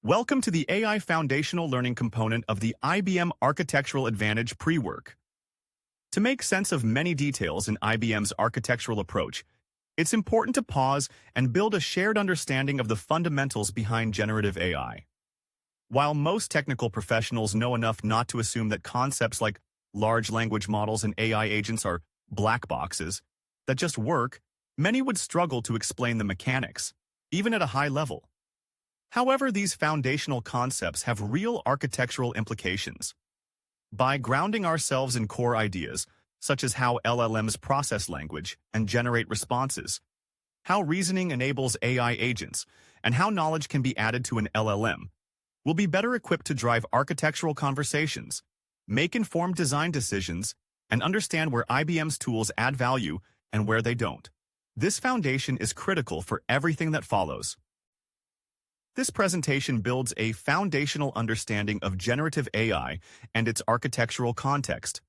Welcome to the AI Foundational Learning component of the IBM Architectural Advantage pre-work. To make sense of many details in IBM's architectural approach, it's important to pause and build a shared understanding of the fundamentals behind generative AI. While most technical professionals know enough not to assume that concepts like large language models and AI agents are black boxes that just work, many would struggle to explain the mechanics, even at a high level. However, these foundational concepts have real architectural implications. By grounding ourselves in core ideas, such as how LLMs process language and generate responses, how reasoning enables AI agents, and how knowledge can be added to an LLM, we'll be better equipped to drive architectural conversations, make informed design decisions, and understand where IBM's tools add value and where they don't. This foundation is critical for everything that follows. This presentation builds a foundational understanding of generative AI and its architectural context.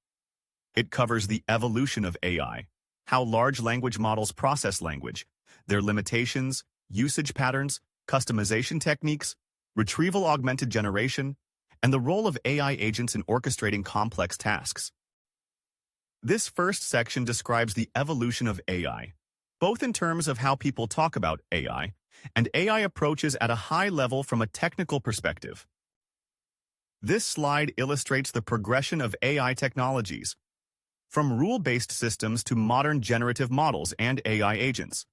It covers the evolution of AI, how large language models process language, their limitations, usage patterns, customization techniques, retrieval-augmented generation, and the role of AI agents in orchestrating complex tasks. This first section describes the evolution of AI, both in terms of how people talk about AI and AI approaches at a high level from a technical perspective. This slide illustrates the progression of AI technologies, from rule-based systems to modern generative models and AI agents.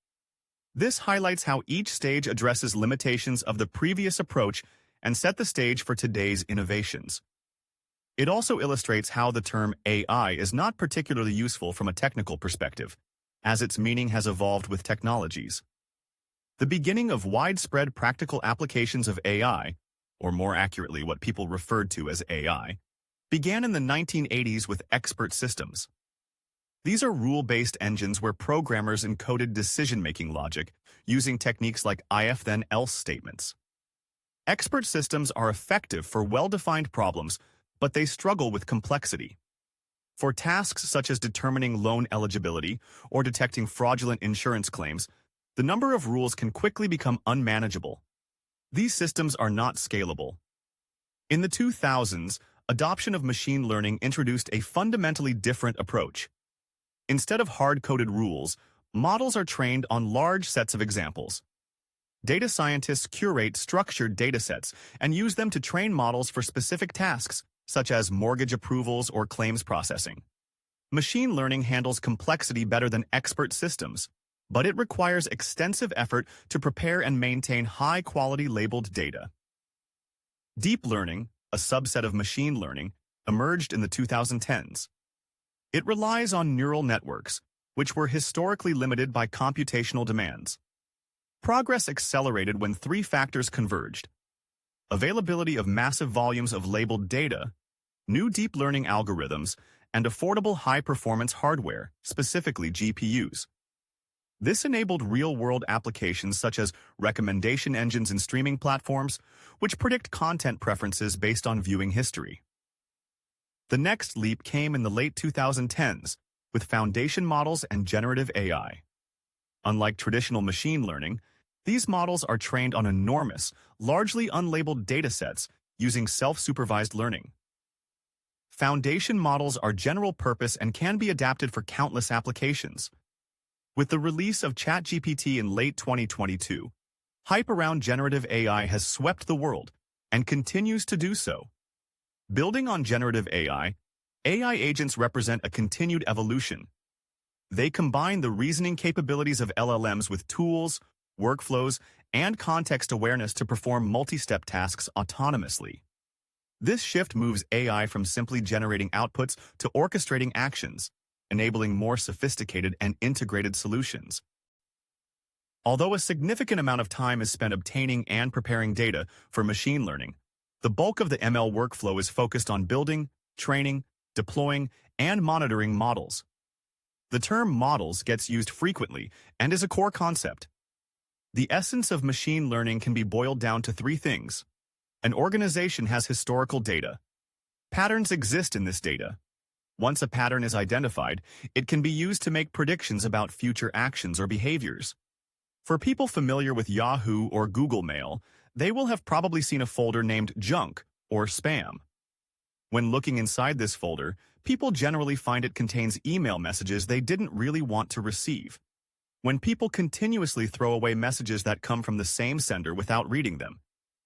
This highlights how each stage addresses limitations of the previous approach and set the stage for today's innovations. It also illustrates how the term AI is not particularly useful from a technical perspective, as its meaning has evolved with technologies. The beginning of widespread practical applications of AI, or more accurately what people referred to as AI, began in the 1980s with expert systems. These are rule-based engines where programmers encoded decision-making logic using techniques like if-then-else statements. Expert systems are effective for well-defined problems, but they struggle with complexity. For tasks such as determining loan eligibility or detecting fraudulent insurance claims, the number of rules can quickly become unmanageable. These systems are not scalable. In the 2000s, adoption of machine learning introduced a fundamentally different approach. Instead of hard-coded rules, models are trained on large sets of examples. Data scientists curate structured datasets and use them to train models for specific tasks, such as mortgage approvals or claims processing. Machine learning handles complexity better than expert systems, but it requires extensive effort to prepare and maintain high-quality labeled data. Deep learning, a subset of machine learning, emerged in the 2010s. It relies on neural networks, which were historically limited by computational demands. Progress accelerated when three factors converged: availability of massive volumes of labeled data, new deep learning algorithms, and affordable high-performance hardware, specifically GPUs. This enabled real-world applications such as recommendation engines and streaming platforms, which predict content preferences based on viewing history. The next leap came in the late 2010s, with foundation models and generative AI. Unlike traditional machine learning, these models are trained on enormous, largely unlabeled datasets using self-supervised learning. Foundation models are general-purpose and can be adapted for countless applications. With the release of ChatGPT in late 2022, hype around generative AI has swept the world and continues to do so. Building on generative AI, AI agents represent a continued evolution. They combine the reasoning capabilities of LLMs with tools, workflows, and context awareness to perform multi-step tasks autonomously. This shift moves AI from simply generating outputs to orchestrating actions, enabling more sophisticated and integrated solutions. Although a significant amount of time is spent obtaining and preparing data for machine learning, the bulk of the ML workflow is focused on building, training, deploying, and monitoring models. The term models gets used frequently and is a core concept. The essence of machine learning can be boiled down to three things. An organization has historical data. Patterns exist in this data. Once a pattern is identified, it can be used to make predictions about future actions or behaviors. For people familiar with Yahoo or Google Mail, they will have probably seen a folder named junk or spam. When looking inside this folder, people generally find it contains email messages they didn't really want to receive. When people continuously throw away messages that come from the same sender without reading them,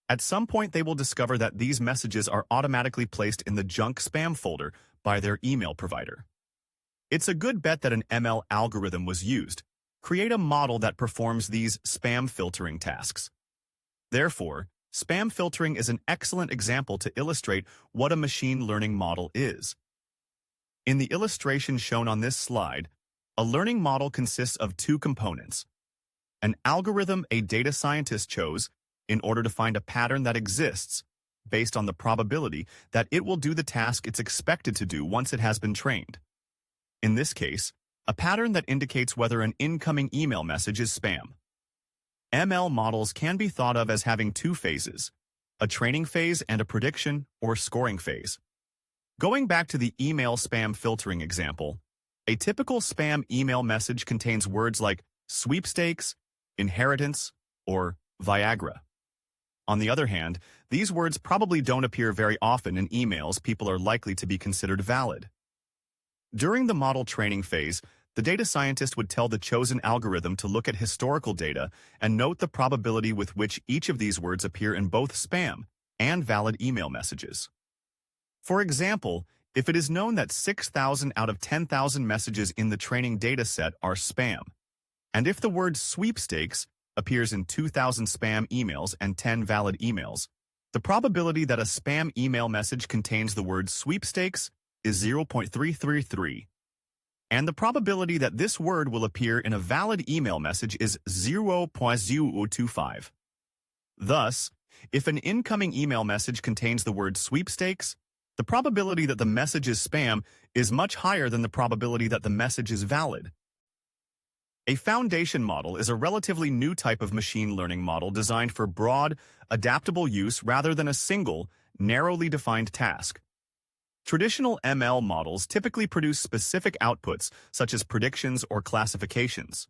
at some point they will discover that these messages are automatically placed in the junk spam folder by their email provider. It's a good bet that an ML algorithm was used. Create a model that performs these spam filtering tasks. Therefore, spam filtering is an excellent example to illustrate what a machine learning model is. In the illustration shown on this slide, a learning model consists of two components: an algorithm a data scientist chose in order to find a pattern that exists based on the probability that it will do the task it's expected to do once it has been trained. In this case, a pattern that indicates whether an incoming email message is spam. ML models can be thought of as having two phases, a training phase and a prediction or scoring phase. Going back to the email spam filtering example, a typical spam email message contains words like sweepstakes, inheritance, or Viagra. On the other hand, these words probably don't appear very often in emails people are likely to be considered valid. During the model training phase, the data scientist would tell the chosen algorithm to look at historical data and note the probability with which each of these words appear in both spam and valid email messages. For example, if it is known that 6,000 out of 10,000 messages in the training dataset are spam, and if the word sweepstakes appears in 2,000 spam emails and 10 valid emails, the probability that a spam email message contains the word sweepstakes is 0.333. And the probability that this word will appear in a valid email message is 0.025. Thus, if an incoming email message contains the word sweepstakes, the probability that the message is spam is much higher than the probability that the message is valid. A foundation model is a relatively new type of machine learning model designed for broad, adaptable use rather than a single, narrowly defined task. Traditional ML models typically produce specific outputs, such as predictions or classifications.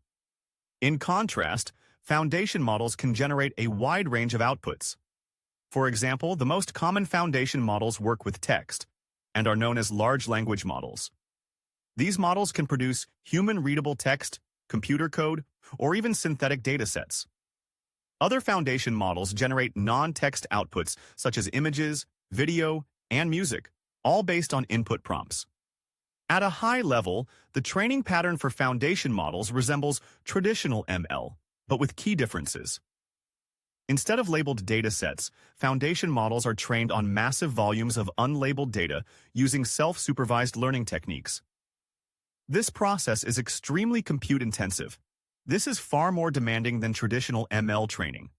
In contrast, foundation models can generate a wide range of outputs. For example, the most common foundation models work with text and are known as large language models. These models can produce human-readable text, computer code, or even synthetic datasets. Other foundation models generate non-text outputs such as images, video, and music, all based on input prompts. At a high level, the training pattern for foundation models resembles traditional ML, but with key differences. Instead of labeled datasets, foundation models are trained on massive volumes of unlabeled data using self-supervised learning techniques. This process is extremely compute-intensive. This is far more demanding than traditional ML training.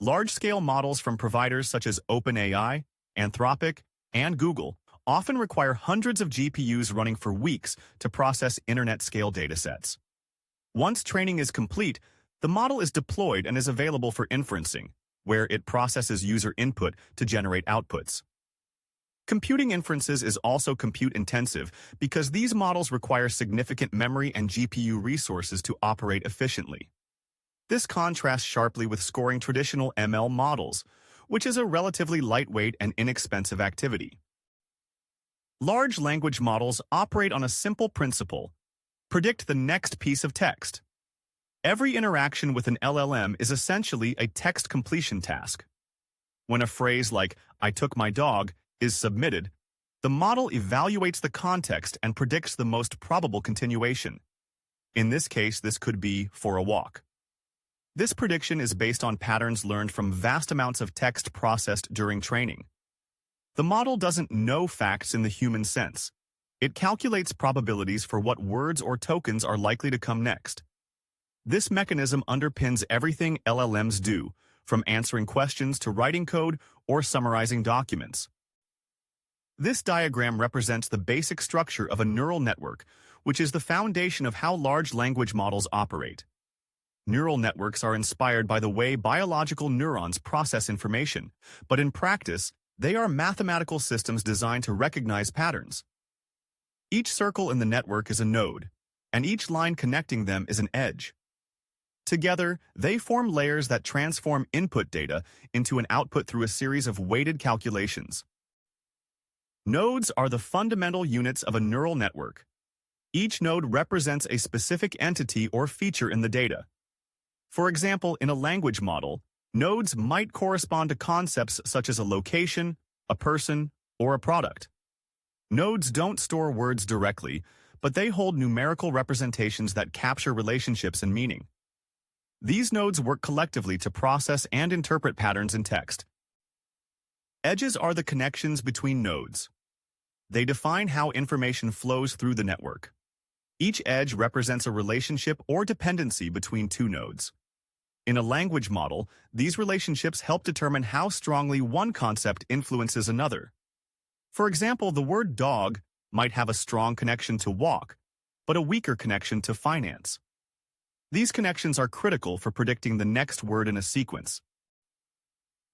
Large-scale models from providers such as OpenAI, Anthropic, and Google often require hundreds of GPUs running for weeks to process internet-scale datasets. Once training is complete, the model is deployed and is available for inferencing, where it processes user input to generate outputs. Computing inferences is also compute-intensive because these models require significant memory and GPU resources to operate efficiently. This contrasts sharply with scoring traditional ML models, which is a relatively lightweight and inexpensive activity. Large language models operate on a simple principle: predict the next piece of text. Every interaction with an LLM is essentially a text completion task. When a phrase like, "I took my dog," is submitted, the model evaluates the context and predicts the most probable continuation. In this case, this could be "for a walk." This prediction is based on patterns learned from vast amounts of text processed during training. The model doesn't know facts in the human sense. It calculates probabilities for what words or tokens are likely to come next. This mechanism underpins everything LLMs do, from answering questions to writing code or summarizing documents. This diagram represents the basic structure of a neural network, which is the foundation of how large language models operate. Neural networks are inspired by the way biological neurons process information, but in practice, they are mathematical systems designed to recognize patterns. Each circle in the network is a node, and each line connecting them is an edge. Together, they form layers that transform input data into an output through a series of weighted calculations. Nodes are the fundamental units of a neural network. Each node represents a specific entity or feature in the data. For example, in a language model, nodes might correspond to concepts such as a location, a person, or a product. Nodes don't store words directly, but they hold numerical representations that capture relationships and meaning. These nodes work collectively to process and interpret patterns in text. Edges are the connections between nodes. They define how information flows through the network. Each edge represents a relationship or dependency between two nodes. In a language model, these relationships help determine how strongly one concept influences another. For example, the word dog might have a strong connection to walk, but a weaker connection to finance. These connections are critical for predicting the next word in a sequence.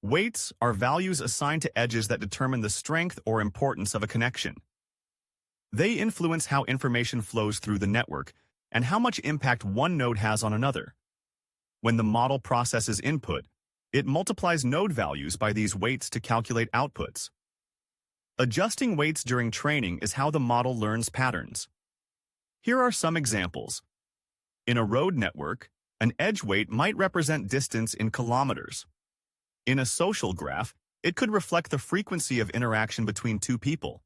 Weights are values assigned to edges that determine the strength or importance of a connection. They influence how information flows through the network and how much impact one node has on another. When the model processes input, it multiplies node values by these weights to calculate outputs. Adjusting weights during training is how the model learns patterns. Here are some examples. In a road network, an edge weight might represent distance in kilometers. In a social graph, it could reflect the frequency of interaction between two people.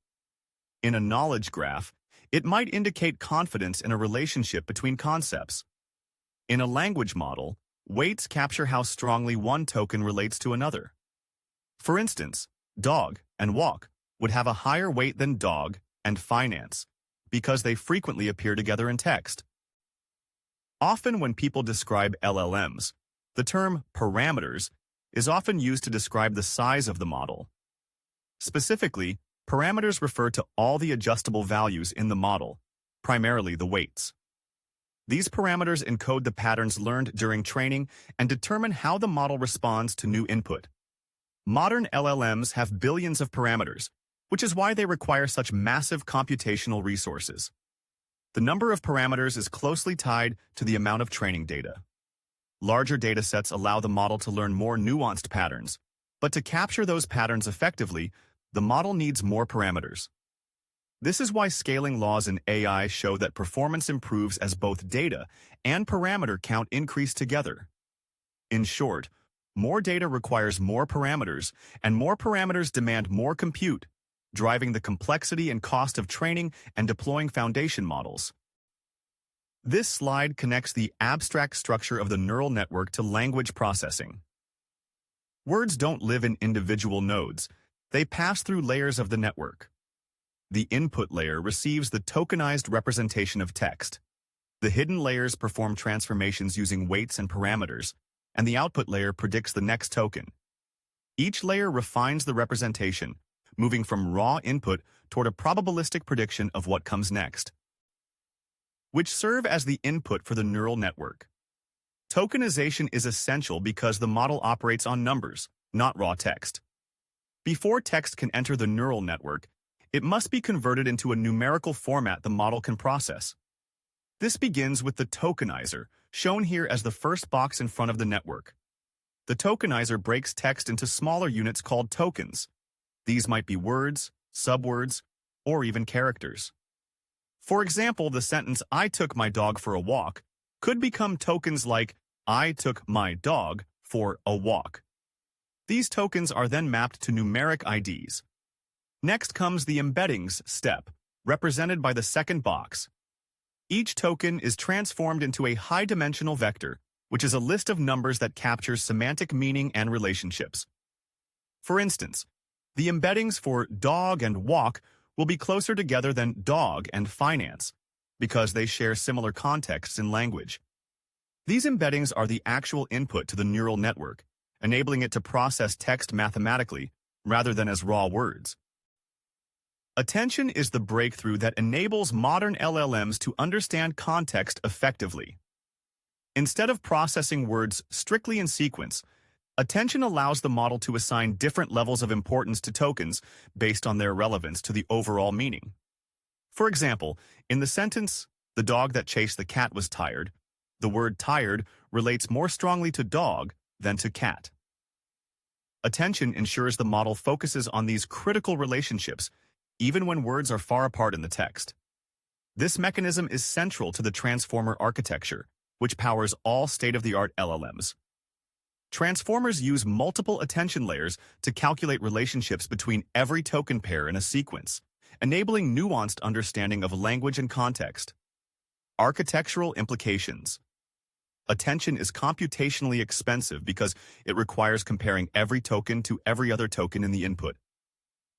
In a knowledge graph, it might indicate confidence in a relationship between concepts. In a language model, weights capture how strongly one token relates to another. For instance, dog and walk would have a higher weight than dog and finance because they frequently appear together in text. Often when people describe LLMs, the term parameters is often used to describe the size of the model. Specifically, parameters refer to all the adjustable values in the model, primarily the weights. These parameters encode the patterns learned during training and determine how the model responds to new input. Modern LLMs have billions of parameters, which is why they require such massive computational resources. The number of parameters is closely tied to the amount of training data. Larger datasets allow the model to learn more nuanced patterns, but to capture those patterns effectively, the model needs more parameters. This is why scaling laws in AI show that performance improves as both data and parameter count increase together. In short, more data requires more parameters, and more parameters demand more compute, driving the complexity and cost of training and deploying foundation models. This slide connects the abstract structure of the neural network to language processing. Words don't live in individual nodes. They pass through layers of the network. The input layer receives the tokenized representation of text. The hidden layers perform transformations using weights and parameters, and the output layer predicts the next token. Each layer refines the representation, moving from raw input toward a probabilistic prediction of what comes next, which serve as the input for the neural network. Tokenization is essential because the model operates on numbers, not raw text. Before text can enter the neural network, it must be converted into a numerical format the model can process. This begins with the tokenizer, shown here as the first box in front of the network. The tokenizer breaks text into smaller units called tokens. These might be words, subwords, or even characters. For example, the sentence, "I took my dog for a walk," could become tokens like, "I took my dog for a walk." These tokens are then mapped to numeric IDs. Next comes the embeddings step, represented by the second box. Each token is transformed into a high-dimensional vector, which is a list of numbers that captures semantic meaning and relationships. For instance, the embeddings for dog and walk will be closer together than dog and finance, because they share similar contexts in language. These embeddings are the actual input to the neural network, enabling it to process text mathematically rather than as raw words. Attention is the breakthrough that enables modern LLMs to understand context effectively. Instead of processing words strictly in sequence, attention allows the model to assign different levels of importance to tokens based on their relevance to the overall meaning. For example, in the sentence, "The dog that chased the cat was tired," The word tired relates more strongly to dog than to cat. Attention ensures the model focuses on these critical relationships, even when words are far apart in the text. This mechanism is central to the transformer architecture, which powers all state-of-the-art LLMs. Transformers use multiple attention layers to calculate relationships between every token pair in a sequence, enabling nuanced understanding of language and context. Architectural implications. Attention is computationally expensive because it requires comparing every token to every other token in the input.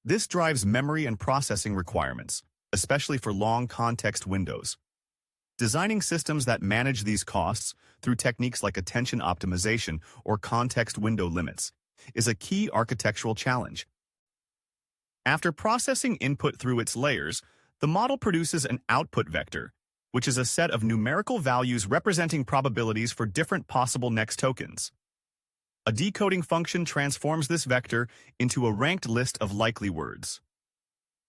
This drives memory and processing requirements, especially for long context windows. Designing systems that manage these costs through techniques like attention optimization or context window limits is a key architectural challenge. After processing input through its layers, the model produces an output vector, which is a set of numerical values representing probabilities for different possible next tokens. A decoding function transforms this vector into a ranked list of likely words.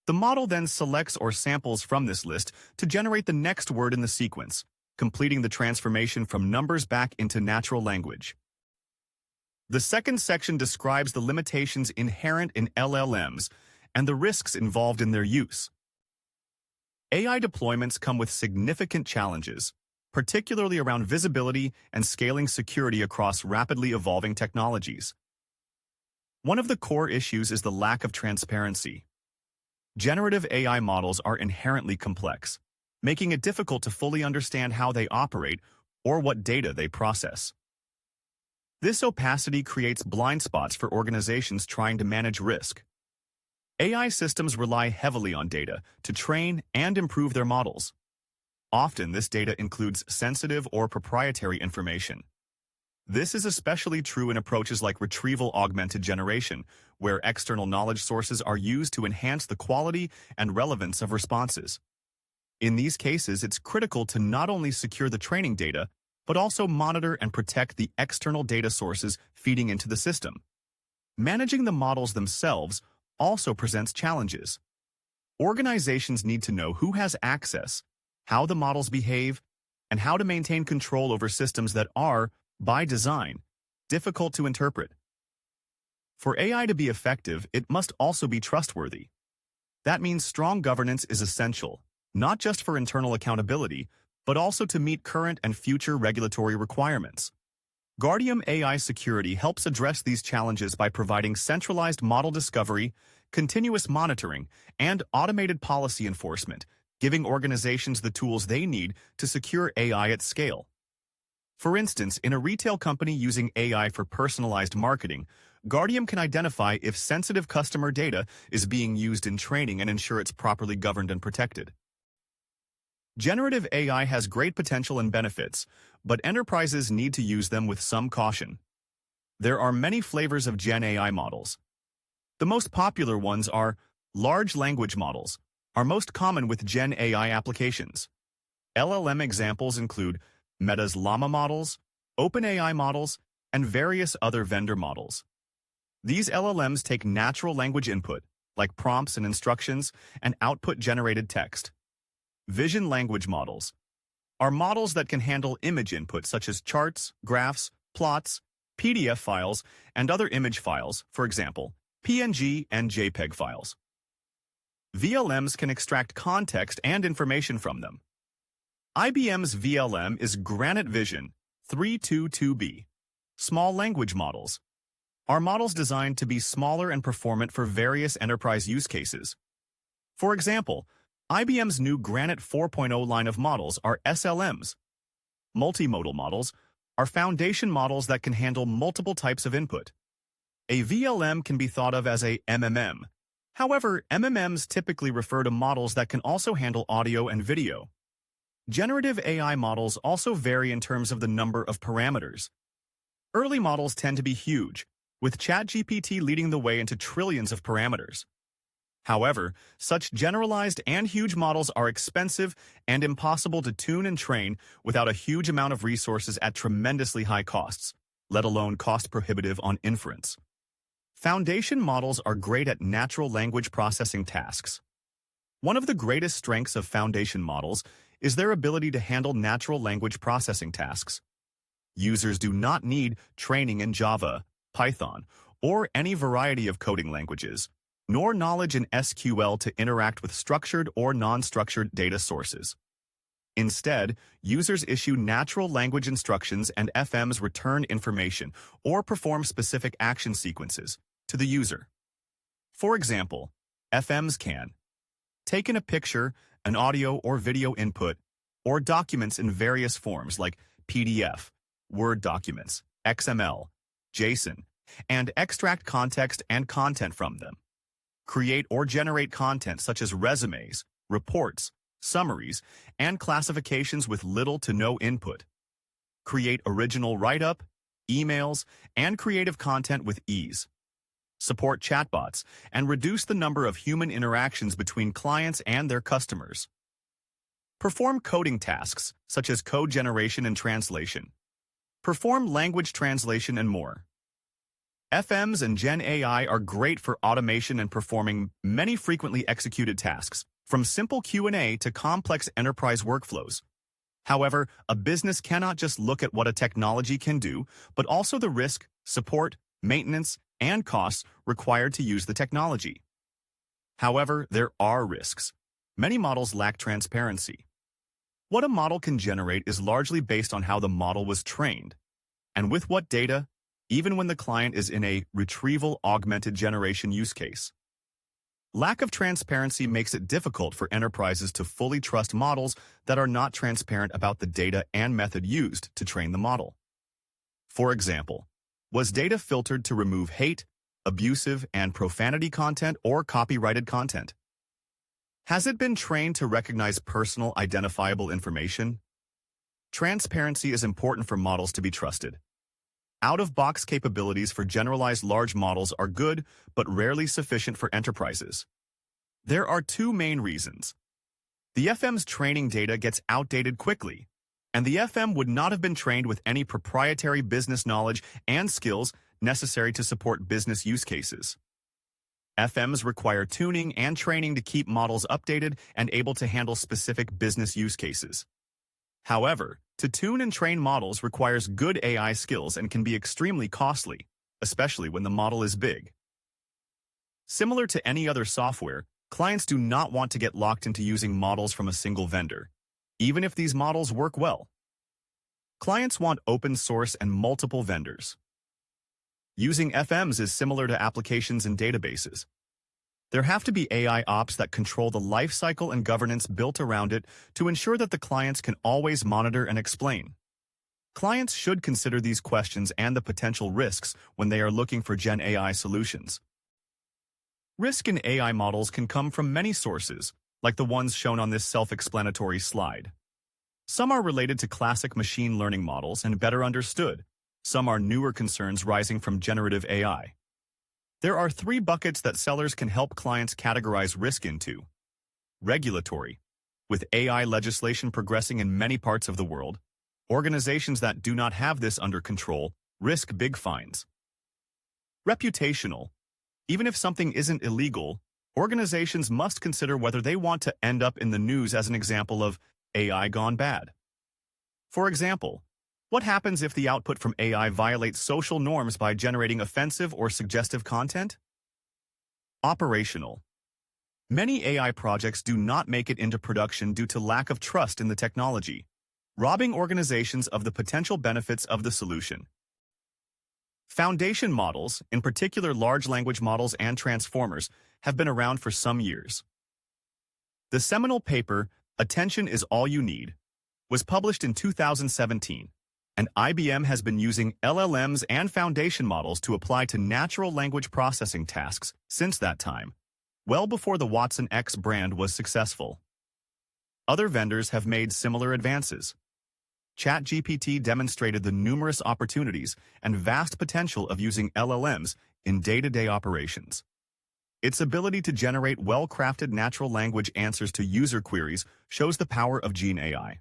The model then selects or samples from this list to generate the next word in the sequence, completing the transformation from numbers back into natural language. The second section describes the limitations inherent in LLMs and the risks involved in their use. AI deployments come with significant challenges, particularly around visibility and scaling security across rapidly evolving technologies. One of the core issues is the lack of transparency. Generative AI models are inherently complex, making it difficult to fully understand how they operate or what data they process. This opacity creates blind spots for organizations trying to manage risk. AI systems rely heavily on data to train and improve their models. Often, this data includes sensitive or proprietary information. This is especially true in approaches like retrieval-augmented generation, where external knowledge sources are used to enhance the quality and relevance of responses. In these cases, it's critical to not only secure the training data, but also monitor and protect the external data sources feeding into the system. Managing the models themselves also presents challenges. Organizations need to know who has access, how the models behave, and how to maintain control over systems that are, by design, difficult to interpret. For AI to be effective, it must also be trustworthy. That means strong governance is essential, not just for internal accountability, but also to meet current and future regulatory requirements. Guardium AI Security helps address these challenges by providing centralized model discovery, continuous monitoring, and automated policy enforcement, giving organizations the tools they need to secure AI at scale. For instance, in a retail company using AI for personalized marketing, Guardium can identify if sensitive customer data is being used in training and ensure it's properly governed and protected. Generative AI has great potential and benefits, but enterprises need to use them with some caution. There are many flavors of Gen AI models. The most popular ones are large language models, are most common with Gen AI applications. LLM examples include Meta's Llama models, OpenAI models, and various other vendor models. These LLMs take natural language input, like prompts and instructions, and output generated text. Vision language models are models that can handle image input such as charts, graphs, plots, PDF files, and other image files, for example, PNG and JPEG files. VLMs can extract context and information from them. IBM's VLM is Granite Vision 322B. Small language models are models designed to be smaller and performant for various enterprise use cases. For example, IBM's new Granite 4.0 line of models are SLMs. Multimodal models are foundation models that can handle multiple types of input. A VLM can be thought of as a MMM. However, MMMs typically refer to models that can also handle audio and video. Generative AI models also vary in terms of the number of parameters. Early models tend to be huge, with ChatGPT leading the way into trillions of parameters. However, such generalized and huge models are expensive and impossible to tune and train without a huge amount of resources at tremendously high costs, let alone cost-prohibitive on inference. Foundation models are great at natural language processing tasks. One of the greatest strengths of foundation models is their ability to handle natural language processing tasks. Users do not need training in Java, Python, or any variety of coding languages, nor knowledge in SQL to interact with structured or non-structured data sources. Instead, users issue natural language instructions and FMs return information or perform specific action sequences to the user. For example, FMs can take in a picture, an audio or video input, or documents in various forms like PDF, Word documents, XML, JSON, and extract context and content from them. Create or generate content such as resumes, reports, summaries, and classifications with little to no input. Create original write-up, emails, and creative content with ease. Support chatbots and reduce the number of human interactions between clients and their customers. Perform coding tasks such as code generation and translation. Perform language translation and more. FMs and Gen AI are great for automation and performing many frequently executed tasks, from simple Q&A to complex enterprise workflows. However, a business cannot just look at what a technology can do, but also the risk, support, maintenance, and costs required to use the technology. However, there are risks. Many models lack transparency. What a model can generate is largely based on how the model was trained, and with what data, even when the client is in a retrieval augmented generation use case. Lack of transparency makes it difficult for enterprises to fully trust models that are not transparent about the data and method used to train the model. For example, was data filtered to remove hate, abusive, and profanity content or copyrighted content? Has it been trained to recognize personal identifiable information? Transparency is important for models to be trusted. Out-of-box capabilities for generalized large models are good, but rarely sufficient for enterprises. There are two main reasons. The FM's training data gets outdated quickly, and the FM would not have been trained with any proprietary business knowledge and skills necessary to support business use cases. FMs require tuning and training to keep models updated and able to handle specific business use cases. However, to tune and train models requires good AI skills and can be extremely costly, especially when the model is big. Similar to any other software, clients do not want to get locked into using models from a single vendor, even if these models work well. Clients want open source and multiple vendors. Using FMs is similar to applications and databases. There have to be AI ops that control the lifecycle and governance built around it to ensure that the clients can always monitor and explain. Clients should consider these questions and the potential risks when they are looking for Gen AI solutions. Risk in AI models can come from many sources, like the ones shown on this self-explanatory slide. Some are related to classic machine learning models and better understood. Some are newer concerns rising from generative AI. There are three buckets that sellers can help clients categorize risk into. Regulatory. With AI legislation progressing in many parts of the world, organizations that do not have this under control risk big fines. Reputational. Even if something isn't illegal, organizations must consider whether they want to end up in the news as an example of AI gone bad. For example, what happens if the output from AI violates social norms by generating offensive or suggestive content? Operational. Many AI projects do not make it into production due to lack of trust in the technology, robbing organizations of the potential benefits of the solution. Foundation models, in particular large language models and transformers, have been around for some years. The seminal paper, Attention is All You Need, was published in 2017. And IBM has been using LLMs and foundation models to apply to natural language processing tasks since that time, well before the Watson X brand was successful. Other vendors have made similar advances. ChatGPT demonstrated the numerous opportunities and vast potential of using LLMs in day-to-day operations. Its ability to generate well-crafted natural language answers to user queries shows the power of Gen AI.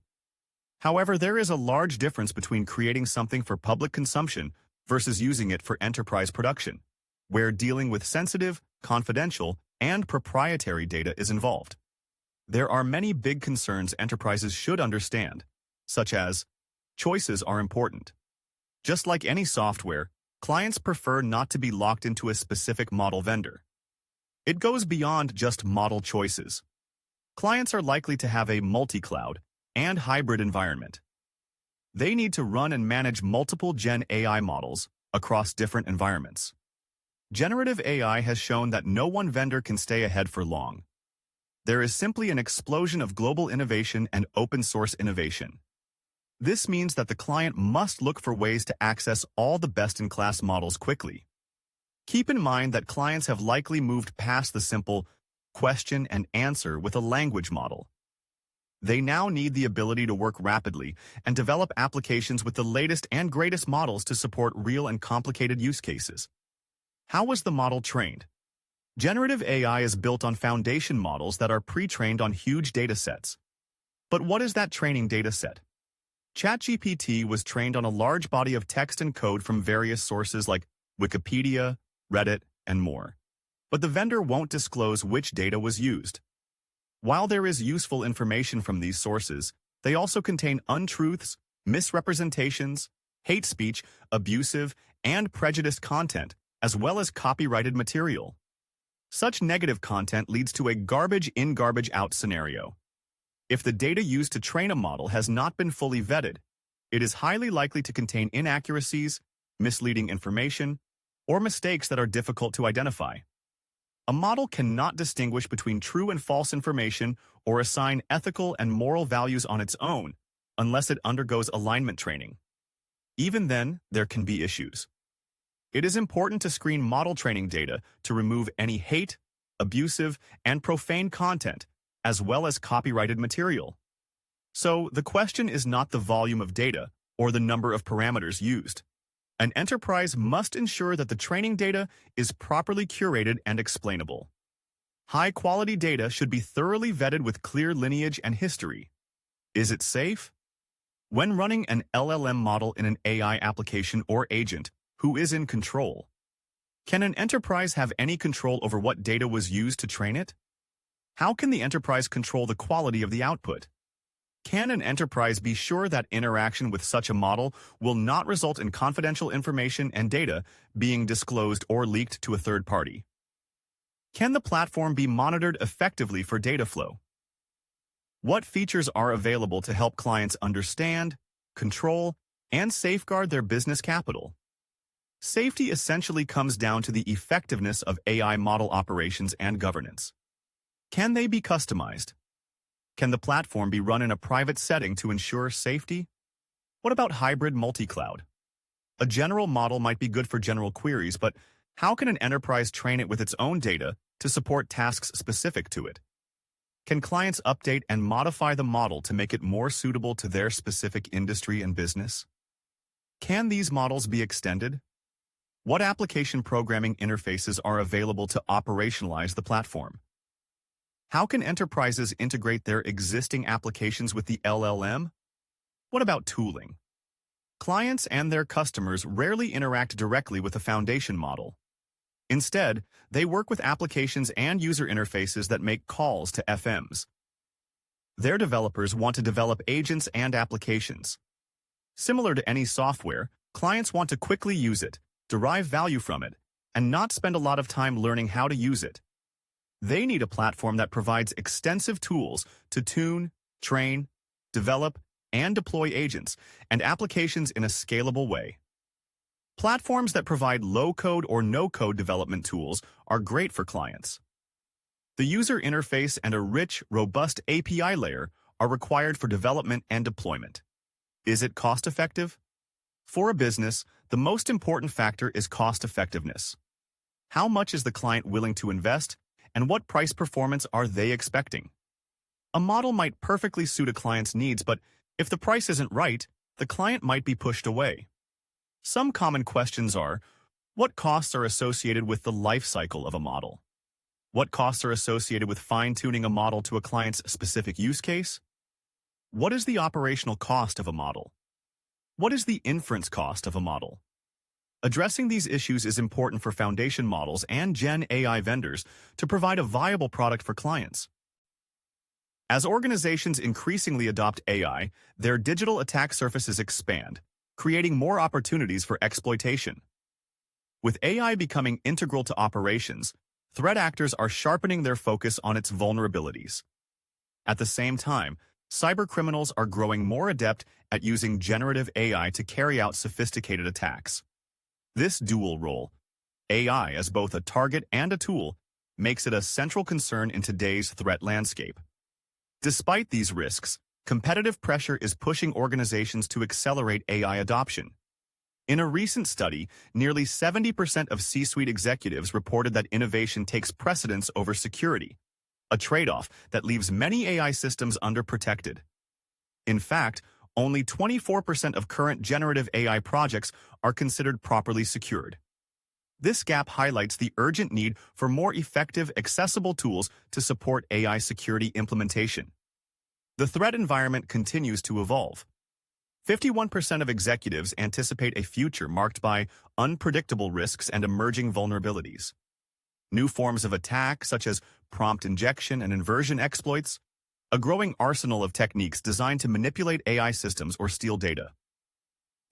However, there is a large difference between creating something for public consumption versus using it for enterprise production, where dealing with sensitive, confidential, and proprietary data is involved. There are many big concerns enterprises should understand, such as choices are important. Just like any software, clients prefer not to be locked into a specific model vendor. It goes beyond just model choices. Clients are likely to have a multi-cloud and hybrid environment. They need to run and manage multiple Gen AI models across different environments. Generative AI has shown that no one vendor can stay ahead for long. There is simply an explosion of global innovation and open-source innovation. This means that the client must look for ways to access all the best-in-class models quickly. Keep in mind that clients have likely moved past the simple question and answer with a language model. They now need the ability to work rapidly and develop applications with the latest and greatest models to support real and complicated use cases. How was the model trained? Generative AI is built on foundation models that are pre-trained on huge datasets. But what is that training dataset? ChatGPT was trained on a large body of text and code from various sources like Wikipedia, Reddit, and more. But the vendor won't disclose which data was used. While there is useful information from these sources, they also contain untruths, misrepresentations, hate speech, abusive, and prejudiced content, as well as copyrighted material. Such negative content leads to a garbage in, garbage out scenario. If the data used to train a model has not been fully vetted, it is highly likely to contain inaccuracies, misleading information, or mistakes that are difficult to identify. A model cannot distinguish between true and false information or assign ethical and moral values on its own unless it undergoes alignment training. Even then, there can be issues. It is important to screen model training data to remove any hate, abusive, and profane content, as well as copyrighted material. So, the question is not the volume of data or the number of parameters used. An enterprise must ensure that the training data is properly curated and explainable. High-quality data should be thoroughly vetted with clear lineage and history. Is it safe? When running an LLM model in an AI application or agent, who is in control? Can an enterprise have any control over what data was used to train it? How can the enterprise control the quality of the output? Can an enterprise be sure that interaction with such a model will not result in confidential information and data being disclosed or leaked to a third party? Can the platform be monitored effectively for data flow? What features are available to help clients understand, control, and safeguard their business capital? Safety essentially comes down to the effectiveness of AI model operations and governance. Can they be customized? Can the platform be run in a private setting to ensure safety? What about hybrid multi-cloud? A general model might be good for general queries, but how can an enterprise train it with its own data to support tasks specific to it? Can clients update and modify the model to make it more suitable to their specific industry and business? Can these models be extended? What application programming interfaces are available to operationalize the platform? How can enterprises integrate their existing applications with the LLM? What about tooling? Clients and their customers rarely interact directly with a foundation model. Instead, they work with applications and user interfaces that make calls to FMs. Their developers want to develop agents and applications. Similar to any software, clients want to quickly use it, derive value from it, and not spend a lot of time learning how to use it. They need a platform that provides extensive tools to tune, train, develop, and deploy agents and applications in a scalable way. Platforms that provide low-code or no-code development tools are great for clients. The user interface and a rich, robust API layer are required for development and deployment. Is it cost-effective? For a business, the most important factor is cost-effectiveness. How much is the client willing to invest, and what price performance are they expecting? A model might perfectly suit a client's needs, but if the price isn't right, the client might be pushed away. Some common questions are, what costs are associated with the life cycle of a model? What costs are associated with fine-tuning a model to a client's specific use case? What is the operational cost of a model? What is the inference cost of a model? Addressing these issues is important for foundation models and Gen AI vendors to provide a viable product for clients. As organizations increasingly adopt AI, their digital attack surfaces expand, creating more opportunities for exploitation. With AI becoming integral to operations, threat actors are sharpening their focus on its vulnerabilities. At the same time, cybercriminals are growing more adept at using generative AI to carry out sophisticated attacks. This dual role, AI as both a target and a tool, makes it a central concern in today's threat landscape. Despite these risks, competitive pressure is pushing organizations to accelerate AI adoption. In a recent study, nearly 70% of C-suite executives reported that innovation takes precedence over security, a trade-off that leaves many AI systems underprotected. In fact, only 24% of current generative AI projects are considered properly secured. This gap highlights the urgent need for more effective, accessible tools to support AI security implementation. The threat environment continues to evolve. 51% of executives anticipate a future marked by unpredictable risks and emerging vulnerabilities. New forms of attack, such as prompt injection and inversion exploits, a growing arsenal of techniques designed to manipulate AI systems or steal data.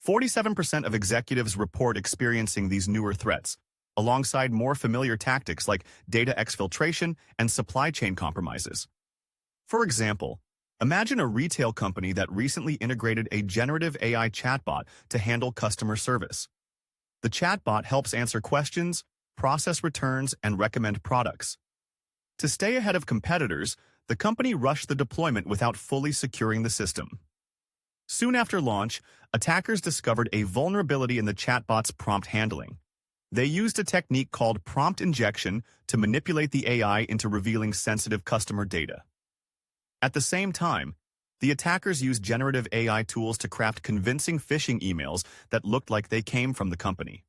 47% of executives report experiencing these newer threats, alongside more familiar tactics like data exfiltration and supply chain compromises. For example, imagine a retail company that recently integrated a generative AI chatbot to handle customer service. The chatbot helps answer questions, process returns, and recommend products. To stay ahead of competitors, the company rushed the deployment without fully securing the system. Soon after launch, attackers discovered a vulnerability in the chatbot's prompt handling. They used a technique called prompt injection to manipulate the AI into revealing sensitive customer data. At the same time, the attackers used generative AI tools to craft convincing phishing emails that looked like they came from the company.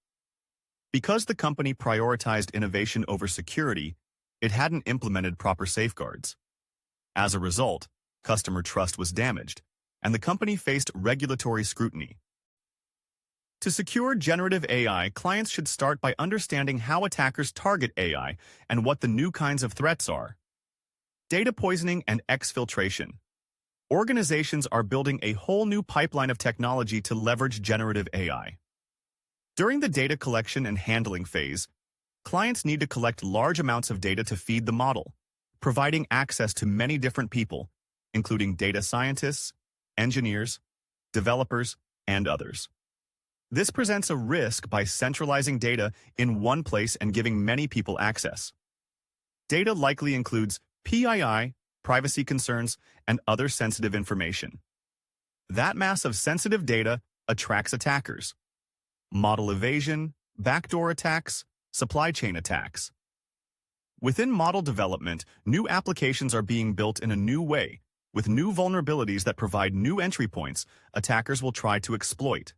Because the company prioritized innovation over security, it hadn't implemented proper safeguards. As a result, customer trust was damaged, and the company faced regulatory scrutiny. To secure generative AI, clients should start by understanding how attackers target AI and what the new kinds of threats are. Data poisoning and exfiltration. Organizations are building a whole new pipeline of technology to leverage generative AI. During the data collection and handling phase, clients need to collect large amounts of data to feed the model, providing access to many different people, including data scientists, engineers, developers, and others. This presents a risk by centralizing data in one place and giving many people access. Data likely includes PII, privacy concerns, and other sensitive information. That mass of sensitive data attracts attackers. Model evasion, backdoor attacks, supply chain attacks. Within model development, new applications are being built in a new way, with new vulnerabilities that provide new entry points attackers will try to exploit.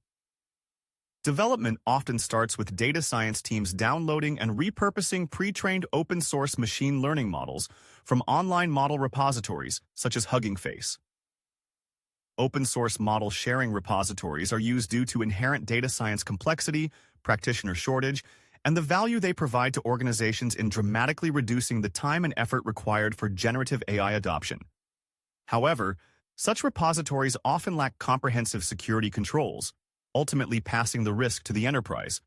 Development often starts with data science teams downloading and repurposing pre-trained open-source machine learning models from online model repositories, such as Hugging Face. Open-source model sharing repositories are used due to inherent data science complexity, practitioner shortage, and the value they provide to organizations in dramatically reducing the time and effort required for generative AI adoption. However, such repositories often lack comprehensive security controls, ultimately passing the risk to the enterprise.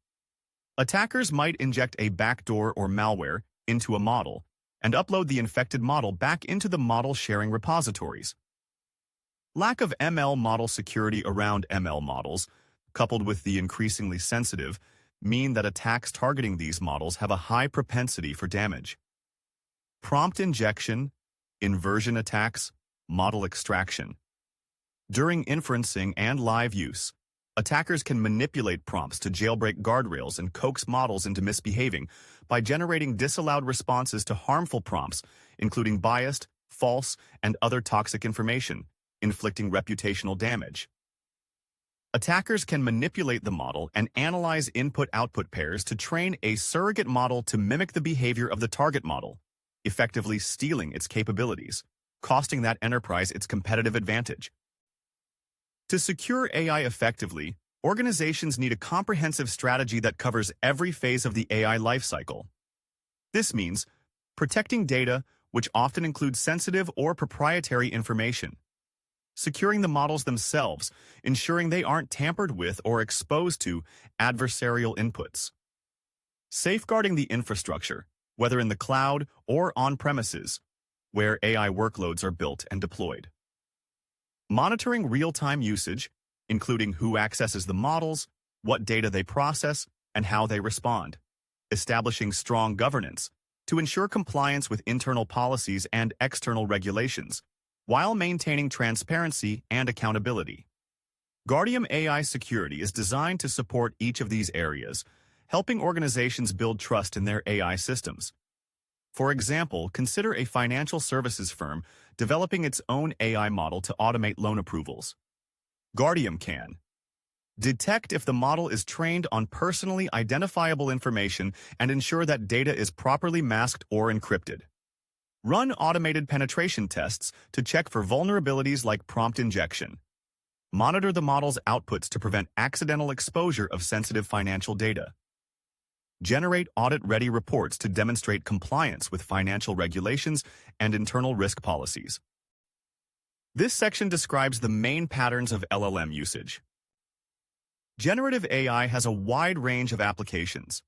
Attackers might inject a backdoor or malware into a model and upload the infected model back into the model sharing repositories. Lack of ML model security around ML models, coupled with the increasingly sensitive, mean that attacks targeting these models have a high propensity for damage. Prompt injection, inversion attacks, model extraction. During inferencing and live use, attackers can manipulate prompts to jailbreak guardrails and coax models into misbehaving by generating disallowed responses to harmful prompts, including biased, false, and other toxic information, inflicting reputational damage. Attackers can manipulate the model and analyze input-output pairs to train a surrogate model to mimic the behavior of the target model, effectively stealing its capabilities, costing that enterprise its competitive advantage. To secure AI effectively, organizations need a comprehensive strategy that covers every phase of the AI lifecycle. This means protecting data, which often include sensitive or proprietary information. Securing the models themselves, ensuring they aren't tampered with or exposed to adversarial inputs. Safeguarding the infrastructure, whether in the cloud or on-premises, where AI workloads are built and deployed. Monitoring real-time usage, including who accesses the models, what data they process, and how they respond. Establishing strong governance to ensure compliance with internal policies and external regulations, while maintaining transparency and accountability. Guardium AI Security is designed to support each of these areas, helping organizations build trust in their AI systems. For example, consider a financial services firm developing its own AI model to automate loan approvals. Guardium can detect if the model is trained on personally identifiable information and ensure that data is properly masked or encrypted. Run automated penetration tests to check for vulnerabilities like prompt injection. Monitor the model's outputs to prevent accidental exposure of sensitive financial data. Generate audit-ready reports to demonstrate compliance with financial regulations and internal risk policies. This section describes the main patterns of LLM usage. Generative AI has a wide range of applications.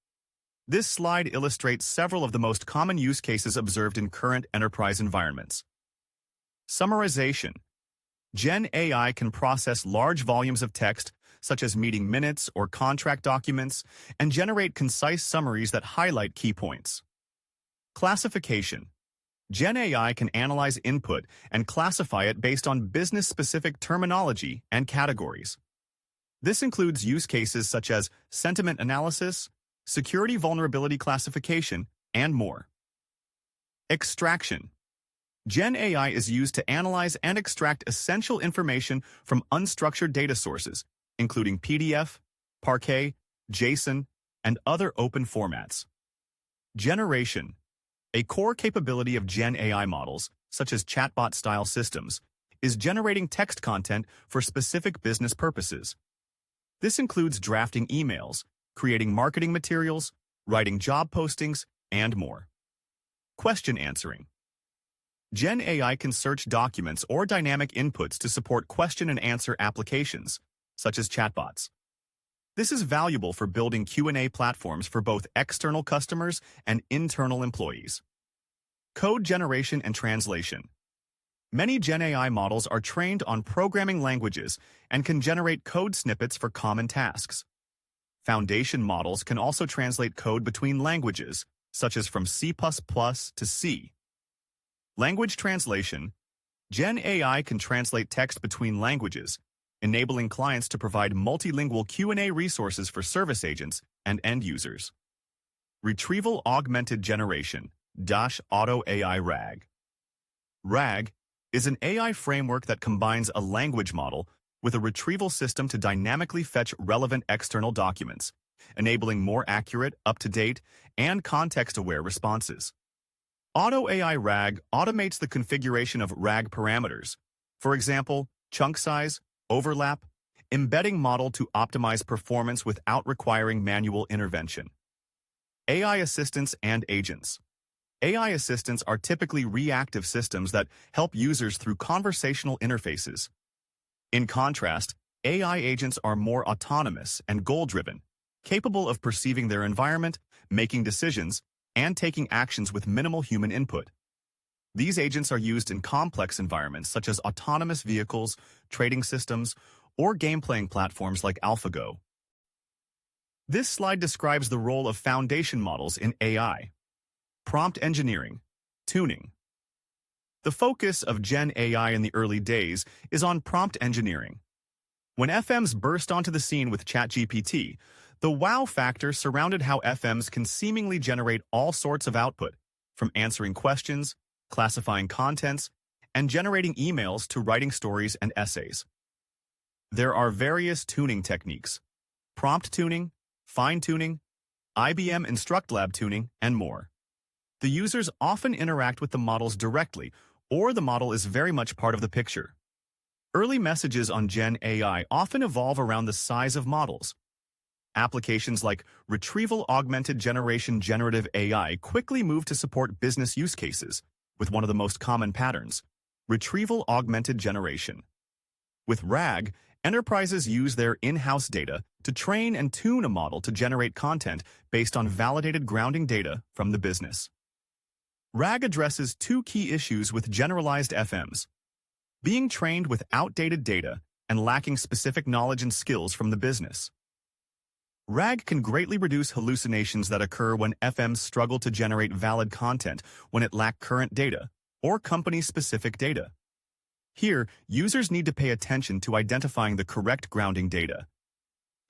This slide illustrates several of the most common use cases observed in current enterprise environments. Summarization. Gen AI can process large volumes of text, such as meeting minutes or contract documents, and generate concise summaries that highlight key points. Classification. Gen AI can analyze input and classify it based on business-specific terminology and categories. This includes use cases such as sentiment analysis, security vulnerability classification, and more. Extraction. Gen AI is used to analyze and extract essential information from unstructured data sources, including PDF, Parquet, JSON, and other open formats. Generation. A core capability of Gen AI models, such as chatbot-style systems, is generating text content for specific business purposes. This includes drafting emails, creating marketing materials, writing job postings, and more. Question answering. Gen AI can search documents or dynamic inputs to support question and answer applications, such as chatbots. This is valuable for building Q&A platforms for both external customers and internal employees. Code generation and translation. Many Gen AI models are trained on programming languages and can generate code snippets for common tasks. Foundation models can also translate code between languages, such as from C++ to C. Language translation. Gen AI can translate text between languages, enabling clients to provide multilingual Q&A resources for service agents and end users. Retrieval Augmented Generation, Auto AI RAG. RAG is an AI framework that combines a language model with a retrieval system to dynamically fetch relevant external documents, enabling more accurate, up-to-date, and context-aware responses. Auto AI RAG automates the configuration of RAG parameters, for example, chunk size, overlap, embedding model to optimize performance without requiring manual intervention. AI assistants and agents. AI assistants are typically reactive systems that help users through conversational interfaces. In contrast, AI agents are more autonomous and goal-driven, capable of perceiving their environment, making decisions, and taking actions with minimal human input. These agents are used in complex environments such as autonomous vehicles, trading systems, or game-playing platforms like AlphaGo. This slide describes the role of foundation models in AI. Prompt engineering, tuning. The focus of Gen AI in the early days is on prompt engineering. When FMs burst onto the scene with ChatGPT, the wow factor surrounded how FMs can seemingly generate all sorts of output, from answering questions, classifying contents, and generating emails to writing stories and essays. There are various tuning techniques: prompt tuning, fine-tuning, IBM InstructLab tuning, and more. The users often interact with the models directly, or the model is very much part of the picture. Early messages on Gen AI often evolve around the size of models. Applications like Retrieval Augmented Generation Generative AI quickly move to support business use cases, with one of the most common patterns, retrieval augmented generation. With RAG, enterprises use their in-house data to train and tune a model to generate content based on validated grounding data from the business. RAG addresses two key issues with generalized FMs: being trained with outdated data and lacking specific knowledge and skills from the business. RAG can greatly reduce hallucinations that occur when FMs struggle to generate valid content when it lacks current data or company-specific data. Here, users need to pay attention to identifying the correct grounding data.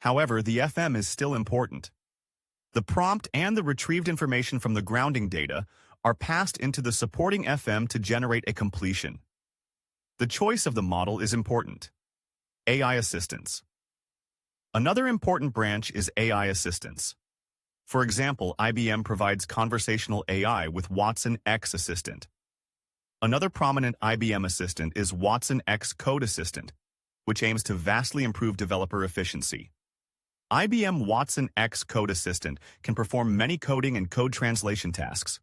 However, the FM is still important. The prompt and the retrieved information from the grounding data are passed into the supporting FM to generate a completion. The choice of the model is important. AI assistance. Another important branch is AI assistance. For example, IBM provides conversational AI with Watson X Assistant. Another prominent IBM assistant is Watson X Code Assistant, which aims to vastly improve developer efficiency. IBM Watson X Code Assistant can perform many coding and code translation tasks,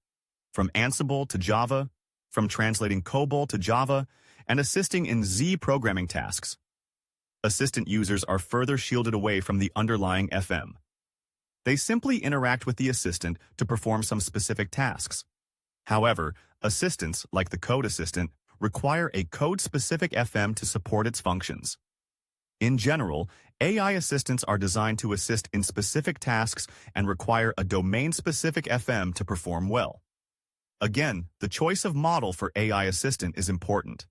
from Ansible to Java, from translating COBOL to Java, and assisting in Z programming tasks. Assistant users are further shielded away from the underlying FM. They simply interact with the assistant to perform some specific tasks. However, assistants, like the Code Assistant, require a code-specific FM to support its functions. In general, AI assistants are designed to assist in specific tasks and require a domain-specific FM to perform well. Again, the choice of model for AI assistant is important.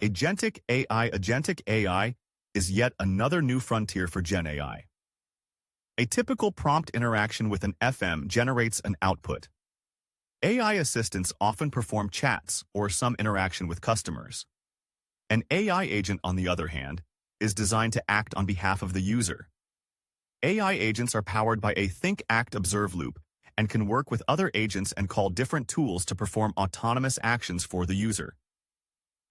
Agentic AI is yet another new frontier for Gen AI. A typical prompt interaction with an FM generates an output. AI assistants often perform chats or some interaction with customers. An AI agent, on the other hand, is designed to act on behalf of the user. AI agents are powered by a think, act, observe loop and can work with other agents and call different tools to perform autonomous actions for the user.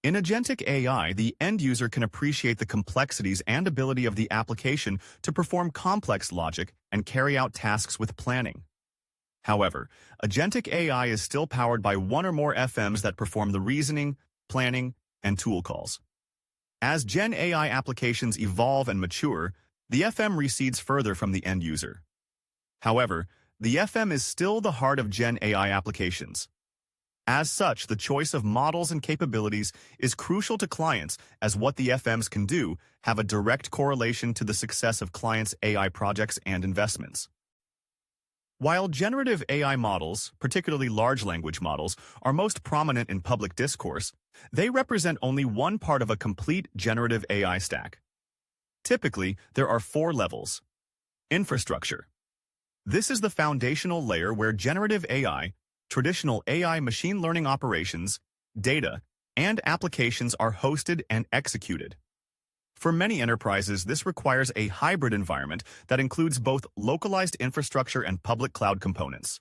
In agentic AI, the end user can appreciate the complexities and ability of the application to perform complex logic and carry out tasks with planning. However, agentic AI is still powered by one or more FMs that perform the reasoning, planning, and tool calls. As Gen AI applications evolve and mature, the FM recedes further from the end user. However, the FM is still the heart of Gen AI applications. As such, the choice of models and capabilities is crucial to clients, as what the FMs can do have a direct correlation to the success of clients' AI projects and investments. While generative AI models, particularly large language models, are most prominent in public discourse, they represent only one part of a complete generative AI stack. Typically, there are 4 levels. Infrastructure. This is the foundational layer where generative AI, traditional AI machine learning operations, data, and applications are hosted and executed. For many enterprises, this requires a hybrid environment that includes both localized infrastructure and public cloud components.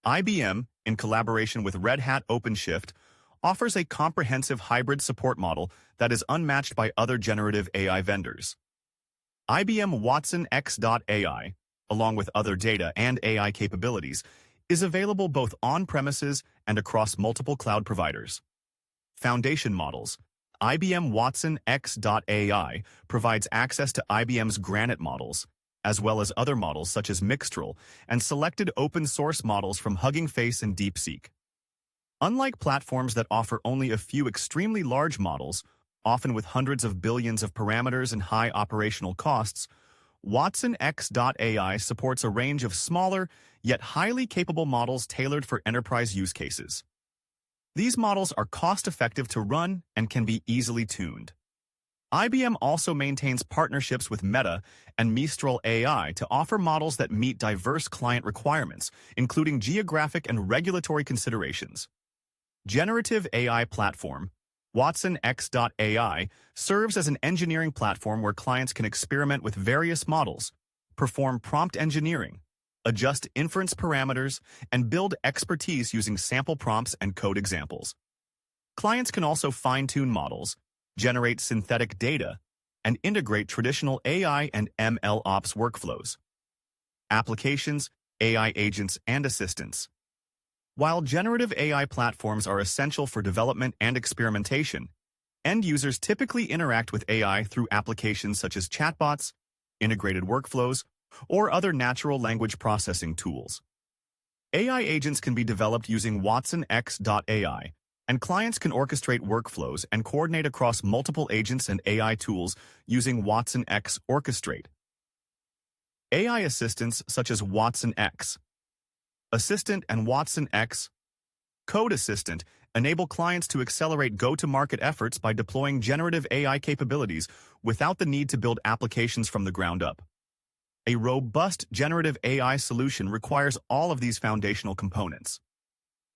IBM, in collaboration with Red Hat OpenShift, offers a comprehensive hybrid support model that is unmatched by other generative AI vendors. IBM Watson X.AI, along with other data and AI capabilities, is available both on-premises and across multiple cloud providers. Foundation models. IBM Watson X.AI provides access to IBM's Granite models, as well as other models such as Mixtral and selected open-source models from Hugging Face and DeepSeek. Unlike platforms that offer only a few extremely large models, often with hundreds of billions of parameters and high operational costs, Watson X.AI supports a range of smaller, yet highly capable models tailored for enterprise use cases. These models are cost-effective to run and can be easily tuned. IBM also maintains partnerships with Meta and Mistral AI to offer models that meet diverse client requirements, including geographic and regulatory considerations. Generative AI platform. Watson X.AI serves as an engineering platform where clients can experiment with various models, perform prompt engineering, adjust inference parameters, and build expertise using sample prompts and code examples. Clients can also fine-tune models, generate synthetic data, and integrate traditional AI and ML ops workflows. Applications, AI agents, and assistants. While generative AI platforms are essential for development and experimentation, end users typically interact with AI through applications such as chatbots, integrated workflows, or other natural language processing tools. AI agents can be developed using WatsonX.ai, and clients can orchestrate workflows and coordinate across multiple agents and AI tools using WatsonX Orchestrate. AI assistants such as WatsonX Assistant and WatsonX Code Assistant enable clients to accelerate go-to-market efforts by deploying generative AI capabilities without the need to build applications from the ground up. A robust generative AI solution requires all of these foundational components.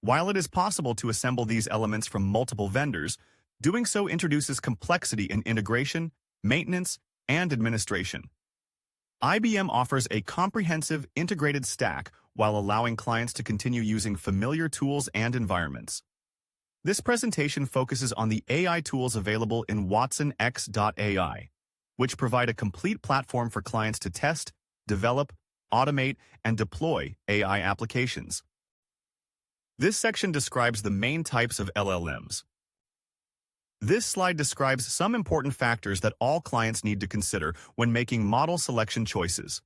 While it is possible to assemble these elements from multiple vendors, doing so introduces complexity in integration, maintenance, and administration. IBM offers a comprehensive, integrated stack while allowing clients to continue using familiar tools and environments. This presentation focuses on the AI tools available in WatsonX.ai, which provide a complete platform for clients to test, develop, automate, and deploy AI applications. This section describes the main types of LLMs. This slide describes some important factors that all clients need to consider when making model selection choices.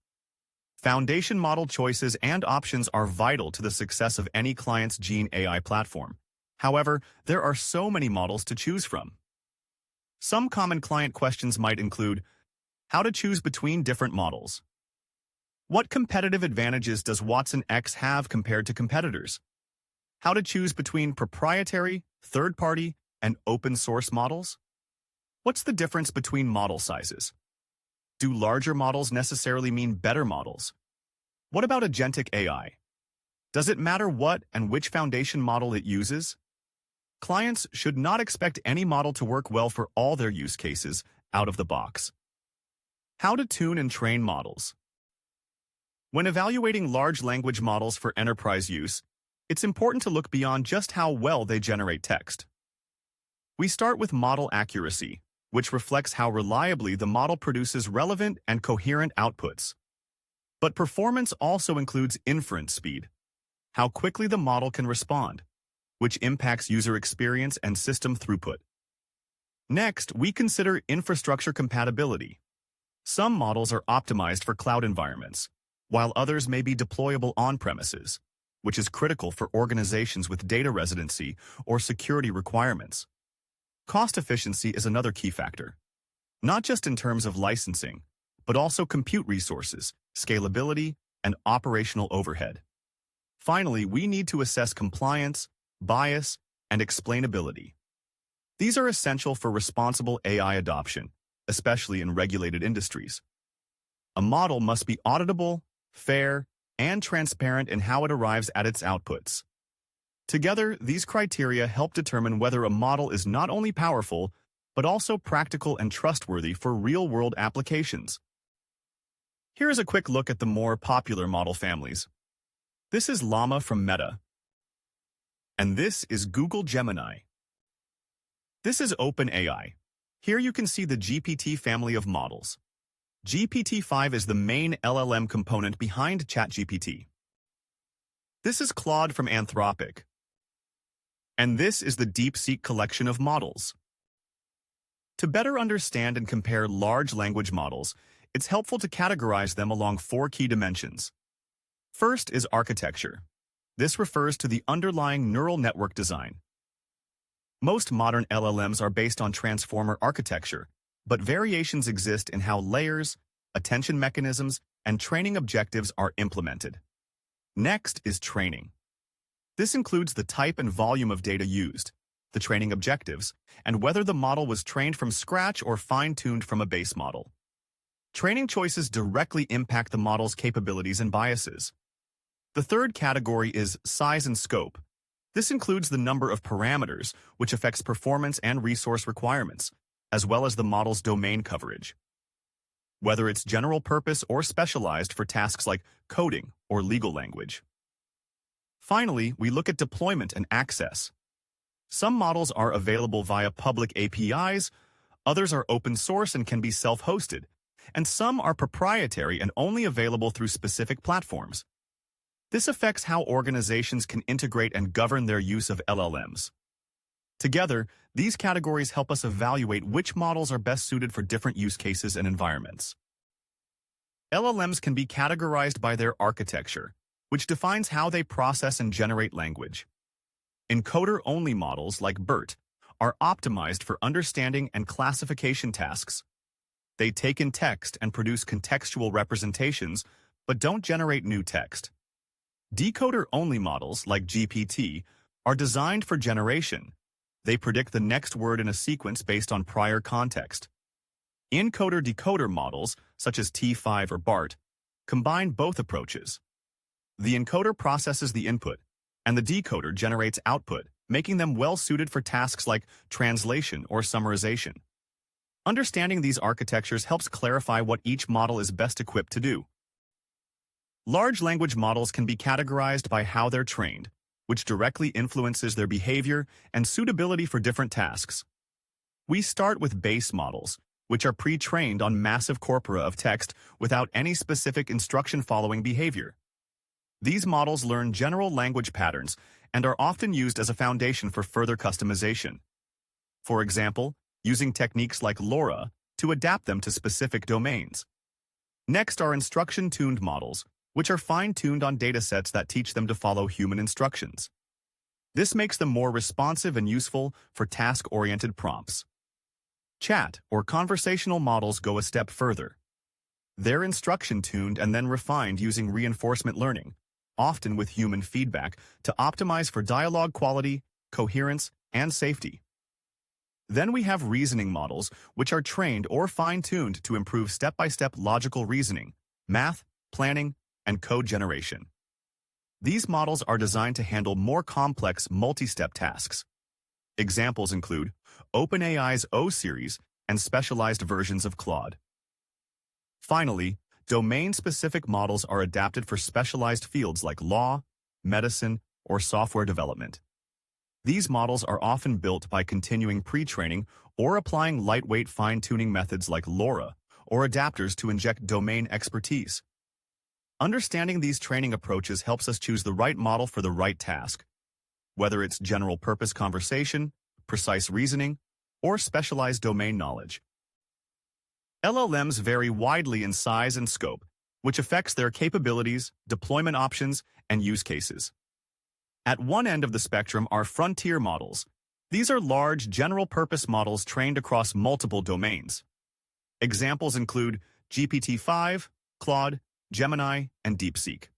Foundation model choices and options are vital to the success of any client's Gen AI platform. However, there are so many models to choose from. Some common client questions might include how to choose between different models. What competitive advantages does WatsonX have compared to competitors? How to choose between proprietary, third-party, and open-source models? What's the difference between model sizes? Do larger models necessarily mean better models? What about agentic AI? Does it matter what and which foundation model it uses? Clients should not expect any model to work well for all their use cases out of the box. How to tune and train models. When evaluating large language models for enterprise use, it's important to look beyond just how well they generate text. We start with model accuracy, which reflects how reliably the model produces relevant and coherent outputs. But performance also includes inference speed, how quickly the model can respond, which impacts user experience and system throughput. Next, we consider infrastructure compatibility. Some models are optimized for cloud environments, while others may be deployable on-premises, which is critical for organizations with data residency or security requirements. Cost efficiency is another key factor, not just in terms of licensing, but also compute resources, scalability, and operational overhead. Finally, we need to assess compliance, bias, and explainability. These are essential for responsible AI adoption, especially in regulated industries. A model must be auditable, fair, and transparent in how it arrives at its outputs. Together, these criteria help determine whether a model is not only powerful, but also practical and trustworthy for real-world applications. Here is a quick look at the more popular model families. This is Llama from Meta. And this is Google Gemini. This is OpenAI. Here you can see the GPT family of models. GPT-5 is the main LLM component behind ChatGPT. This is Claude from Anthropic. And this is the DeepSeek collection of models. To better understand and compare large language models, it's helpful to categorize them along 4 key dimensions. First is architecture. This refers to the underlying neural network design. Most modern LLMs are based on transformer architecture, but variations exist in how layers, attention mechanisms, and training objectives are implemented. Next is training. This includes the type and volume of data used, the training objectives, and whether the model was trained from scratch or fine-tuned from a base model. Training choices directly impact the model's capabilities and biases. The third category is size and scope. This includes the number of parameters, which affects performance and resource requirements, as well as the model's domain coverage. Whether it's general purpose or specialized for tasks like coding or legal language. Finally, we look at deployment and access. Some models are available via public APIs, others are open source and can be self-hosted, and some are proprietary and only available through specific platforms. This affects how organizations can integrate and govern their use of LLMs. Together, these categories help us evaluate which models are best suited for different use cases and environments. LLMs can be categorized by their architecture, which defines how they process and generate language. Encoder-only models like BERT are optimized for understanding and classification tasks. They take in text and produce contextual representations, but don't generate new text. Decoder-only models like GPT are designed for generation. They predict the next word in a sequence based on prior context. Encoder-decoder models, such as T5 or BART, combine both approaches. The encoder processes the input, and the decoder generates output, making them well-suited for tasks like translation or summarization. Understanding these architectures helps clarify what each model is best equipped to do. Large language models can be categorized by how they're trained, which directly influences their behavior and suitability for different tasks. We start with base models, which are pre-trained on massive corpora of text without any specific instruction-following behavior. These models learn general language patterns and are often used as a foundation for further customization. For example, using techniques like LoRa to adapt them to specific domains. Next are instruction-tuned models, which are fine-tuned on datasets that teach them to follow human instructions. This makes them more responsive and useful for task-oriented prompts. Chat or conversational models go a step further. They're instruction-tuned and then refined using reinforcement learning, often with human feedback, to optimize for dialogue quality, coherence, and safety. Then we have reasoning models, which are trained or fine-tuned to improve step-by-step logical reasoning, math, planning, and code generation. These models are designed to handle more complex multi-step tasks. Examples include OpenAI's O-series and specialized versions of Claude. Finally, domain-specific models are adapted for specialized fields like law, medicine, or software development. These models are often built by continuing pre-training or applying lightweight fine-tuning methods like LoRa or adapters to inject domain expertise. Understanding these training approaches helps us choose the right model for the right task, whether it's general-purpose conversation, precise reasoning, or specialized domain knowledge. LLMs vary widely in size and scope, which affects their capabilities, deployment options, and use cases. At one end of the spectrum are frontier models. These are large, general-purpose models trained across multiple domains. Examples include GPT-5, Claude, Gemini, and DeepSeek.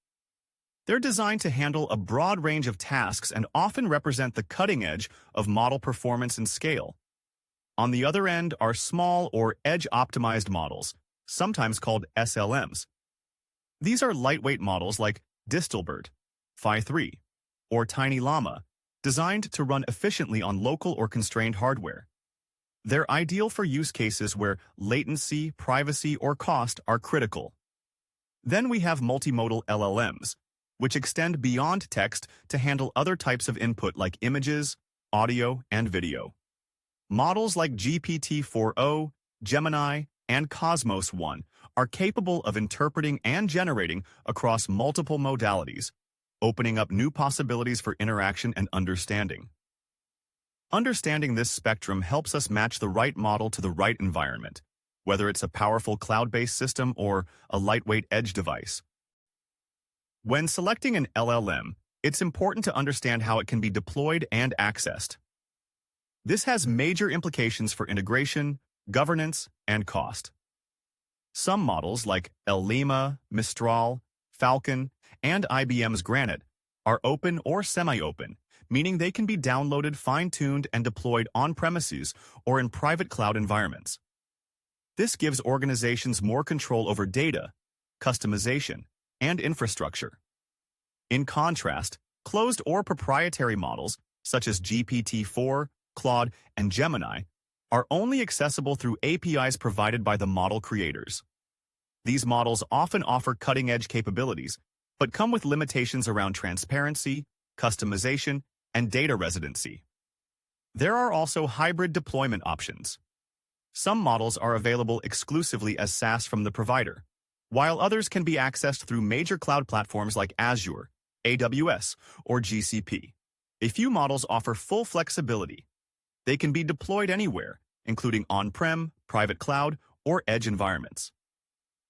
They're designed to handle a broad range of tasks and often represent the cutting edge of model performance and scale. On the other end are small or edge-optimized models, sometimes called SLMs. These are lightweight models like Distilbert, Phi-3, or Tiny Llama, designed to run efficiently on local or constrained hardware. They're ideal for use cases where latency, privacy, or cost are critical. Then we have multimodal LLMs, which extend beyond text to handle other types of input like images, audio, and video. Models like GPT-4o, Gemini, and Cosmos 1 are capable of interpreting and generating across multiple modalities, opening up new possibilities for interaction and understanding. Understanding this spectrum helps us match the right model to the right environment, whether it's a powerful cloud-based system or a lightweight edge device. When selecting an LLM, it's important to understand how it can be deployed and accessed. This has major implications for integration, governance, and cost. Some models like Llama, Mistral, Falcon, and IBM's Granite are open or semi-open, meaning they can be downloaded, fine-tuned, and deployed on-premises or in private cloud environments. This gives organizations more control over data, customization, and infrastructure. In contrast, closed or proprietary models, such as GPT-4, Claude, and Gemini, are only accessible through APIs provided by the model creators. These models often offer cutting-edge capabilities, but come with limitations around transparency, customization, and data residency. There are also hybrid deployment options. Some models are available exclusively as SaaS from the provider, while others can be accessed through major cloud platforms like Azure, AWS, or GCP. A few models offer full flexibility. They can be deployed anywhere, including on-prem, private cloud, or edge environments.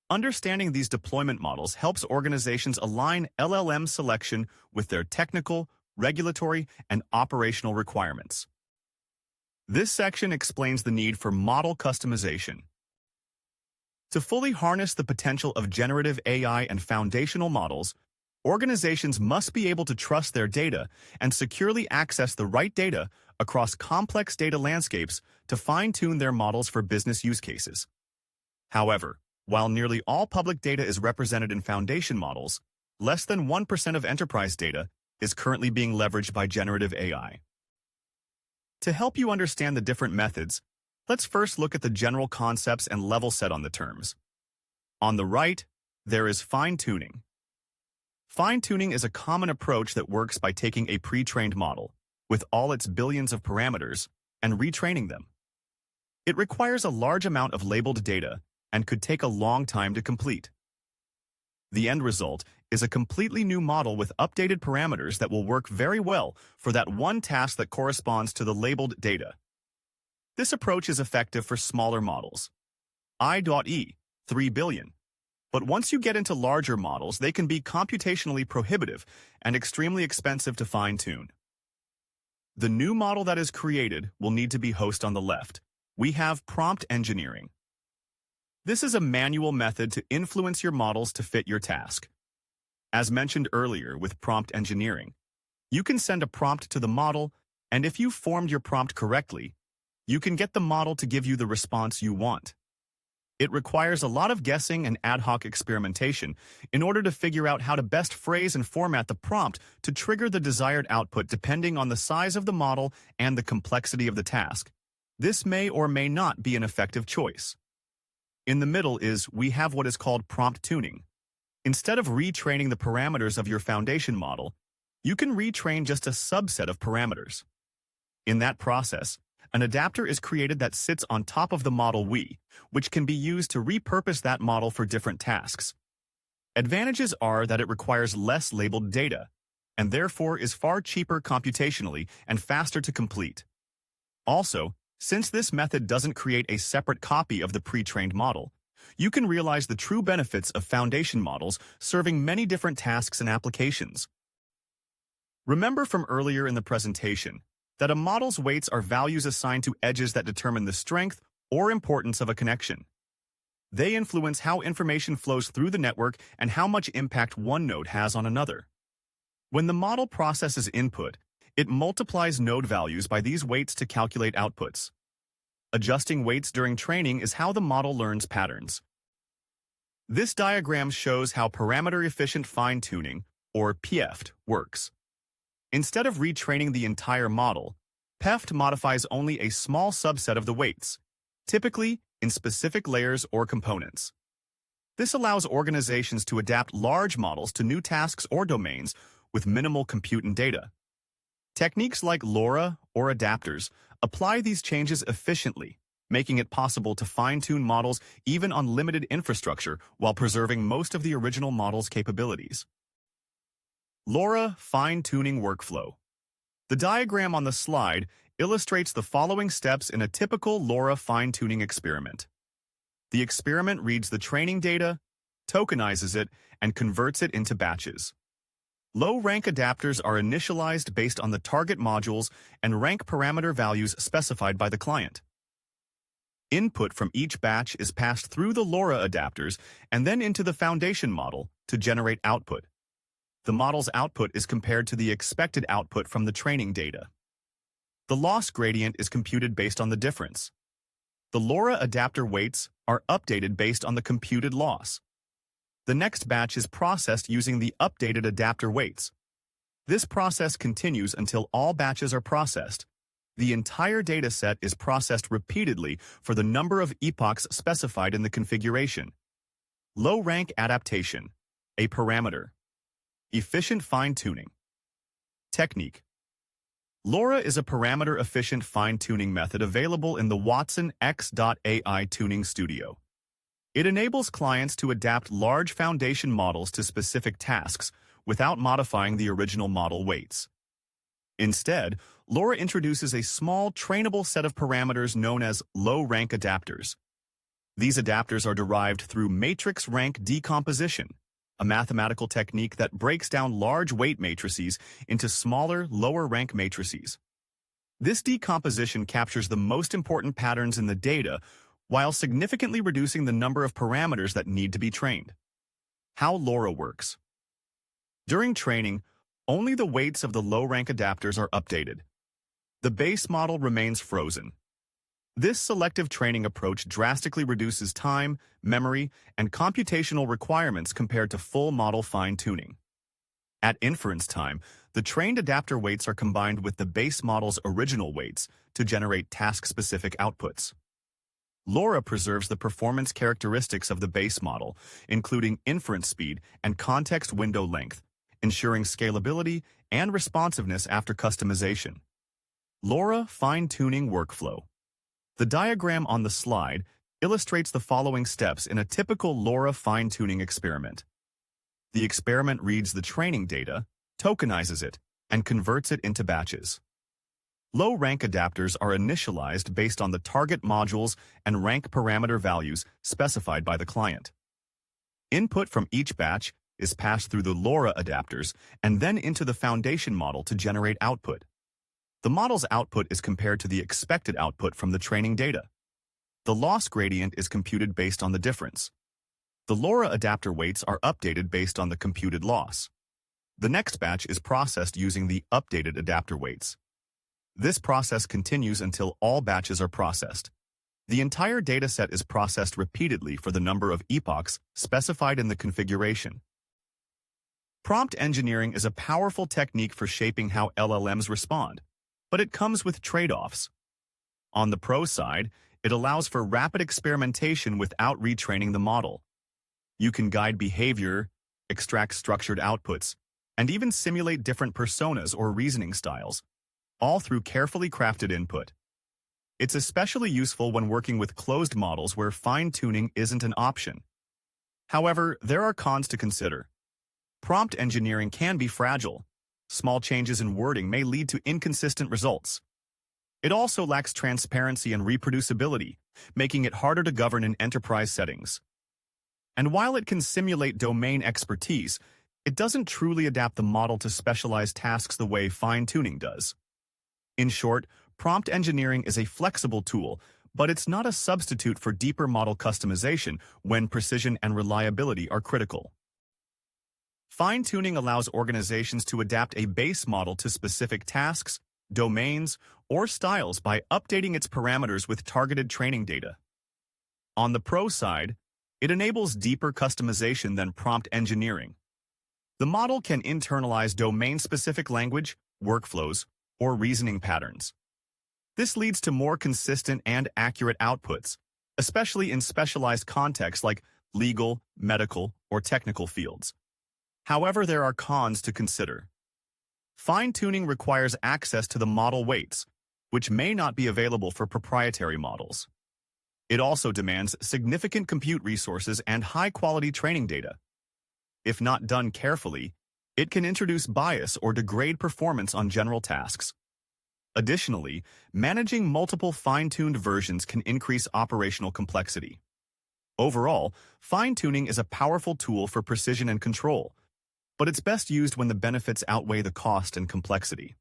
Understanding these deployment models helps organizations align LLM selection with their technical, regulatory, and operational requirements. This section explains the need for model customization. To fully harness the potential of generative AI and foundational models, organizations must be able to trust their data and securely access the right data across complex data landscapes to fine-tune their models for business use cases. However, while nearly all public data is represented in foundation models, less than 1% of enterprise data is currently being leveraged by generative AI. To help you understand the different methods, let's first look at the general concepts and level set on the terms. On the right, there is fine-tuning. Fine-tuning is a common approach that works by taking a pre-trained model, with all its billions of parameters, and retraining them. It requires a large amount of labeled data and could take a long time to complete. The end result is a completely new model with updated parameters that will work very well for that one task that corresponds to the labeled data. This approach is effective for smaller models, I.E., 3 billion. But once you get into larger models, they can be computationally prohibitive and extremely expensive to fine-tune. The new model that is created will need to be hosted on the left. We have prompt engineering. This is a manual method to influence your models to fit your task. As mentioned earlier with prompt engineering, you can send a prompt to the model, and if you formed your prompt correctly, you can get the model to give you the response you want. It requires a lot of guessing and ad hoc experimentation in order to figure out how to best phrase and format the prompt to trigger the desired output depending on the size of the model and the complexity of the task. This may or may not be an effective choice. In the middle we have what is called prompt tuning. Instead of retraining the parameters of your foundation model, you can retrain just a subset of parameters. In that process, an adapter is created that sits on top of the model which can be used to repurpose that model for different tasks. Advantages are that it requires less labeled data, and therefore is far cheaper computationally and faster to complete. Also, since this method doesn't create a separate copy of the pre-trained model, you can realize the true benefits of foundation models serving many different tasks and applications. Remember from earlier in the presentation that a model's weights are values assigned to edges that determine the strength or importance of a connection. They influence how information flows through the network and how much impact one node has on another. When the model processes input, it multiplies node values by these weights to calculate outputs. Adjusting weights during training is how the model learns patterns. This diagram shows how parameter-efficient fine-tuning, or PEFT, works. Instead of retraining the entire model, PEFT modifies only a small subset of the weights, typically in specific layers or components. This allows organizations to adapt large models to new tasks or domains with minimal compute and data. Techniques like LoRa or adapters apply these changes efficiently, making it possible to fine-tune models even on limited infrastructure while preserving most of the original model's capabilities. LoRa fine-tuning workflow. The diagram on the slide illustrates the following steps in a typical LoRa fine-tuning experiment. The experiment reads the training data, tokenizes it, and converts it into batches. Low-rank adapters are initialized based on the target modules and rank parameter values specified by the client. Input from each batch is passed through the LoRa adapters and then into the foundation model to generate output. The model's output is compared to the expected output from the training data. The loss gradient is computed based on the difference. The LoRa adapter weights are updated based on the computed loss. The next batch is processed using the updated adapter weights. This process continues until all batches are processed. The entire dataset is processed repeatedly for the number of epochs specified in the configuration. Low-rank adaptation, a parameter. Efficient fine-tuning. Technique. LoRa is a parameter-efficient fine-tuning method available in the Watson X.AI Tuning Studio. It enables clients to adapt large foundation models to specific tasks without modifying the original model weights. Instead, LoRa introduces a small, trainable set of parameters known as low-rank adapters. These adapters are derived through matrix rank decomposition, a mathematical technique that breaks down large weight matrices into smaller, lower-rank matrices. This decomposition captures the most important patterns in the data while significantly reducing the number of parameters that need to be trained. How LoRa works. During training, only the weights of the low-rank adapters are updated. The base model remains frozen. This selective training approach drastically reduces time, memory, and computational requirements compared to full model fine-tuning. At inference time, the trained adapter weights are combined with the base model's original weights to generate task-specific outputs. LoRa preserves the performance characteristics of the base model, including inference speed and context window length, ensuring scalability and responsiveness after customization. LoRa fine-tuning workflow. The diagram on the slide illustrates the following steps in a typical LoRa fine-tuning experiment. The experiment reads the training data, tokenizes it, and converts it into batches. Low-rank adapters are initialized based on the target modules and rank parameter values specified by the client. Input from each batch is passed through the LoRa adapters and then into the foundation model to generate output. The model's output is compared to the expected output from the training data. The loss gradient is computed based on the difference. The LoRa adapter weights are updated based on the computed loss. The next batch is processed using the updated adapter weights. This process continues until all batches are processed. The entire dataset is processed repeatedly for the number of epochs specified in the configuration. Prompt engineering is a powerful technique for shaping how LLMs respond, but it comes with trade-offs. On the pro side, it allows for rapid experimentation without retraining the model. You can guide behavior, extract structured outputs, and even simulate different personas or reasoning styles, all through carefully crafted input. It's especially useful when working with closed models where fine-tuning isn't an option. However, there are cons to consider. Prompt engineering can be fragile. Small changes in wording may lead to inconsistent results. It also lacks transparency and reproducibility, making it harder to govern in enterprise settings. And while it can simulate domain expertise, it doesn't truly adapt the model to specialized tasks the way fine-tuning does. In short, prompt engineering is a flexible tool, but it's not a substitute for deeper model customization when precision and reliability are critical. Fine-tuning allows organizations to adapt a base model to specific tasks, domains, or styles by updating its parameters with targeted training data. On the pro side, it enables deeper customization than prompt engineering. The model can internalize domain-specific language, workflows, or reasoning patterns. This leads to more consistent and accurate outputs, especially in specialized contexts like legal, medical, or technical fields. However, there are cons to consider. Fine-tuning requires access to the model weights, which may not be available for proprietary models. It also demands significant compute resources and high-quality training data. If not done carefully, it can introduce bias or degrade performance on general tasks. Additionally, managing multiple fine-tuned versions can increase operational complexity. Overall, fine-tuning is a powerful tool for precision and control, but it's best used when the benefits outweigh the cost and complexity.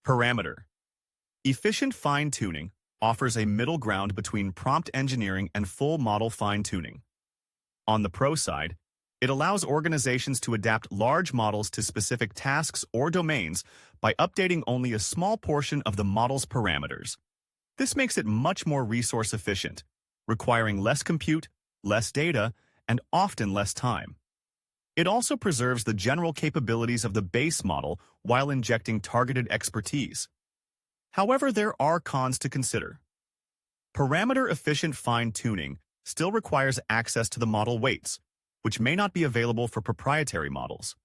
Parameter. Efficient fine-tuning offers a middle ground between prompt engineering and full model fine-tuning. On the pro side, it allows organizations to adapt large models to specific tasks or domains by updating only a small portion of the model's parameters. This makes it much more resource efficient, requiring less compute, less data, and often less time. It also preserves the general capabilities of the base model while injecting targeted expertise. However, there are cons to consider. Parameter-efficient fine-tuning still requires access to the model weights, which may not be available for proprietary models.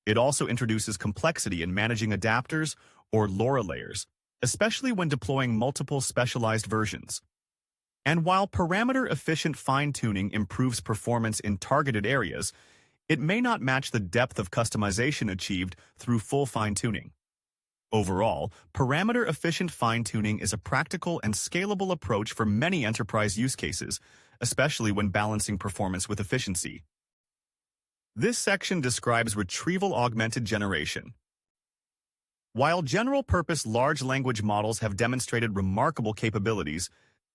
It also introduces complexity in managing adapters or LoRa layers, especially when deploying multiple specialized versions. And while parameter-efficient fine-tuning improves performance in targeted areas, it may not match the depth of customization achieved through full fine-tuning. Overall, parameter-efficient fine-tuning is a practical and scalable approach for many enterprise use cases, especially when balancing performance with efficiency. This section describes retrieval-augmented generation. While general-purpose large language models have demonstrated remarkable capabilities,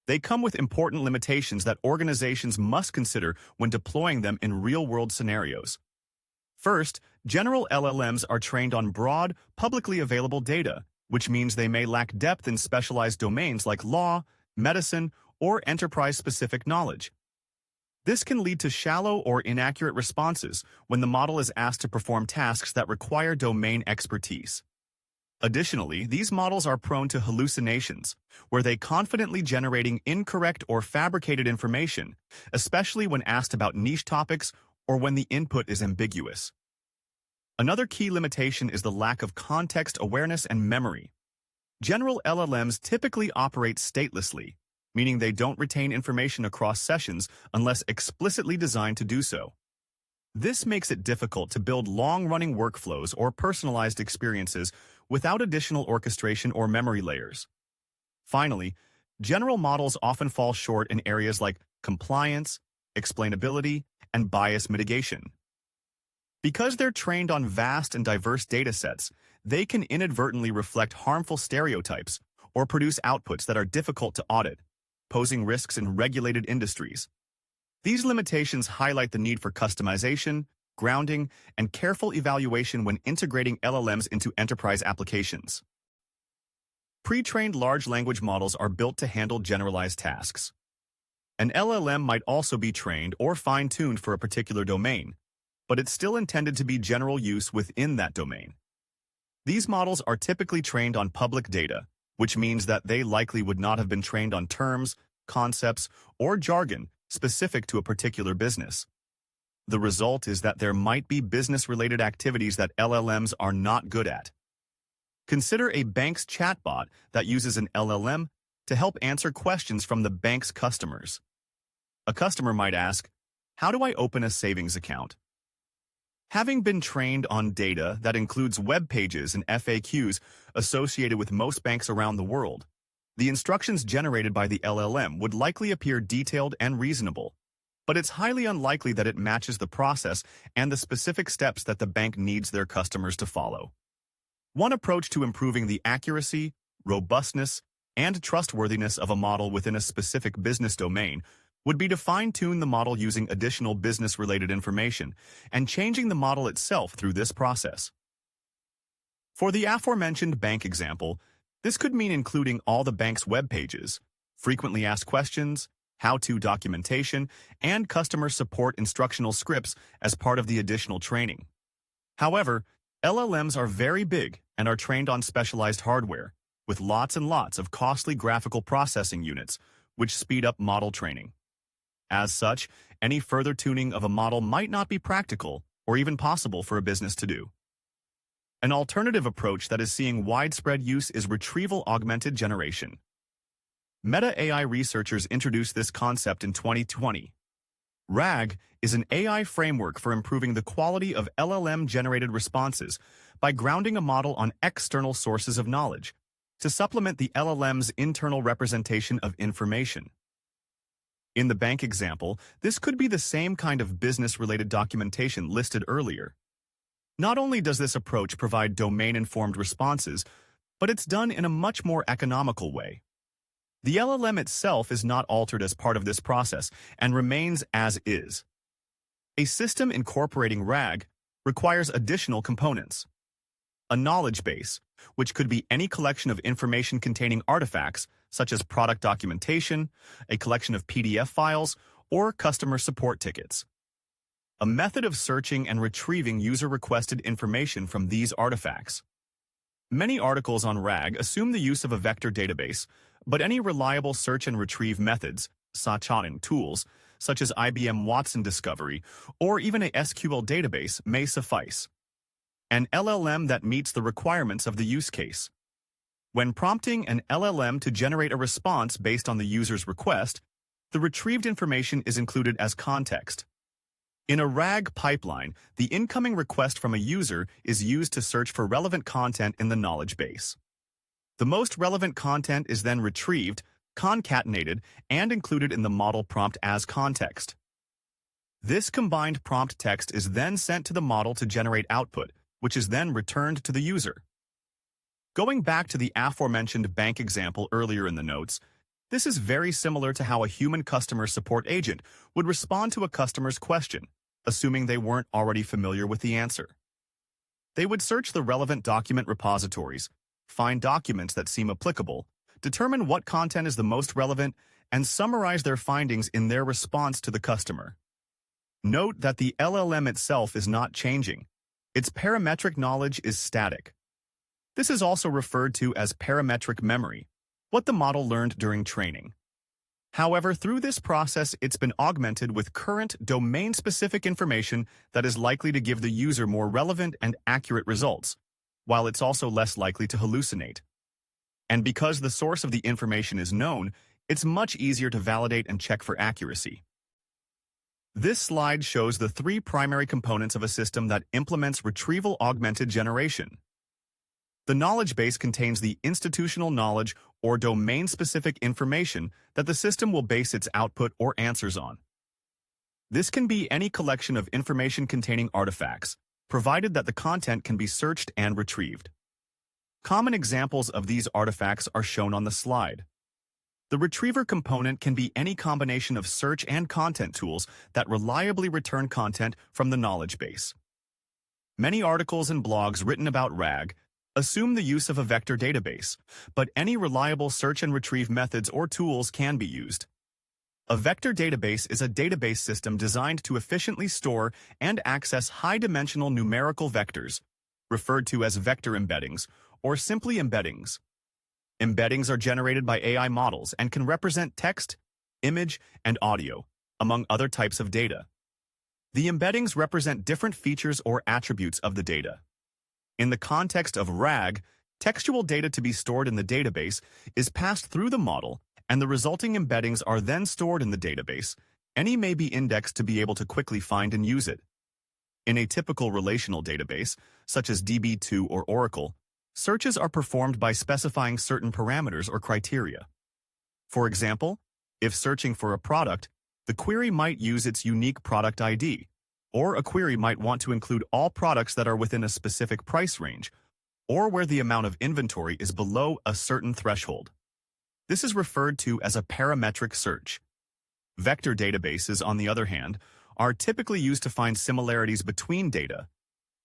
they come with important limitations that organizations must consider when deploying them in real-world scenarios. First, general LLMs are trained on broad, publicly available data, which means they may lack depth in specialized domains like law, medicine, or enterprise-specific knowledge. This can lead to shallow or inaccurate responses when the model is asked to perform tasks that require domain expertise. Additionally, these models are prone to hallucinations, where they confidently generating incorrect or fabricated information, especially when asked about niche topics or when the input is ambiguous. Another key limitation is the lack of context awareness and memory. General LLMs typically operate statelessly, meaning they don't retain information across sessions unless explicitly designed to do so. This makes it difficult to build long-running workflows or personalized experiences without additional orchestration or memory layers. Finally, general models often fall short in areas like compliance, explainability, and bias mitigation. Because they're trained on vast and diverse datasets, they can inadvertently reflect harmful stereotypes or produce outputs that are difficult to audit, posing risks in regulated industries. These limitations highlight the need for customization, grounding, and careful evaluation when integrating LLMs into enterprise applications. Pre-trained large language models are built to handle generalized tasks. An LLM might also be trained or fine-tuned for a particular domain, but it's still intended to be general use within that domain. These models are typically trained on public data, which means that they likely would not have been trained on terms, concepts, or jargon specific to a particular business. The result is that there might be business-related activities that LLMs are not good at. Consider a bank's chatbot that uses an LLM to help answer questions from the bank's customers. A customer might ask, "How do I open a savings account?" Having been trained on data that includes web pages and FAQs associated with most banks around the world, the instructions generated by the LLM would likely appear detailed and reasonable, but it's highly unlikely that it matches the process and the specific steps that the bank needs their customers to follow. One approach to improving the accuracy, robustness, and trustworthiness of a model within a specific business domain would be to fine-tune the model using additional business-related information and changing the model itself through this process. For the aforementioned bank example, this could mean including all the bank's web pages, frequently asked questions, how-to documentation, and customer support instructional scripts as part of the additional training. However, LLMs are very big and are trained on specialized hardware, with lots and lots of costly graphical processing units, which speed up model training. As such, any further tuning of a model might not be practical or even possible for a business to do. An alternative approach that is seeing widespread use is retrieval-augmented generation. Meta AI researchers introduced this concept in 2020. RAG is an AI framework for improving the quality of LLM-generated responses by grounding a model on external sources of knowledge to supplement the LLM's internal representation of information. In the bank example, this could be the same kind of business-related documentation listed earlier. Not only does this approach provide domain-informed responses, but it's done in a much more economical way. The LLM itself is not altered as part of this process and remains as is. A system incorporating RAG requires additional components. A knowledge base, which could be any collection of information containing artifacts, such as product documentation, a collection of PDF files, or customer support tickets. A method of searching and retrieving user-requested information from these artifacts. Many articles on RAG assume the use of a vector database, but any reliable search and retrieve methods, searching tools, such as IBM Watson Discovery, or even a SQL database may suffice. An LLM that meets the requirements of the use case. When prompting an LLM to generate a response based on the user's request, the retrieved information is included as context. In a RAG pipeline, the incoming request from a user is used to search for relevant content in the knowledge base. The most relevant content is then retrieved, concatenated, and included in the model prompt as context. This combined prompt text is then sent to the model to generate output, which is then returned to the user. Going back to the aforementioned bank example earlier in the notes, this is very similar to how a human customer support agent would respond to a customer's question, assuming they weren't already familiar with the answer. They would search the relevant document repositories, find documents that seem applicable, determine what content is the most relevant, and summarize their findings in their response to the customer. Note that the LLM itself is not changing. Its parametric knowledge is static. This is also referred to as parametric memory, what the model learned during training. However, through this process, it's been augmented with current domain-specific information that is likely to give the user more relevant and accurate results, while it's also less likely to hallucinate. And because the source of the information is known, it's much easier to validate and check for accuracy. This slide shows the three primary components of a system that implements retrieval-augmented generation. The knowledge base contains the institutional knowledge or domain-specific information that the system will base its output or answers on. This can be any collection of information-containing artifacts, provided that the content can be searched and retrieved. Common examples of these artifacts are shown on the slide. The retriever component can be any combination of search and content tools that reliably return content from the knowledge base. Many articles and blogs written about RAG assume the use of a vector database, but any reliable search and retrieve methods or tools can be used. A vector database is a database system designed to efficiently store and access high-dimensional numerical vectors, referred to as vector embeddings, or simply embeddings. Embeddings are generated by AI models and can represent text, image, and audio, among other types of data. The embeddings represent different features or attributes of the data. In the context of RAG, textual data to be stored in the database is passed through the model, and the resulting embeddings are then stored in the database. Any may be indexed to be able to quickly find and use it. In a typical relational database, such as DB2 or Oracle, searches are performed by specifying certain parameters or criteria. For example, if searching for a product, the query might use its unique product ID, or a query might want to include all products that are within a specific price range, or where the amount of inventory is below a certain threshold. This is referred to as a parametric search. Vector databases, on the other hand, are typically used to find similarities between data,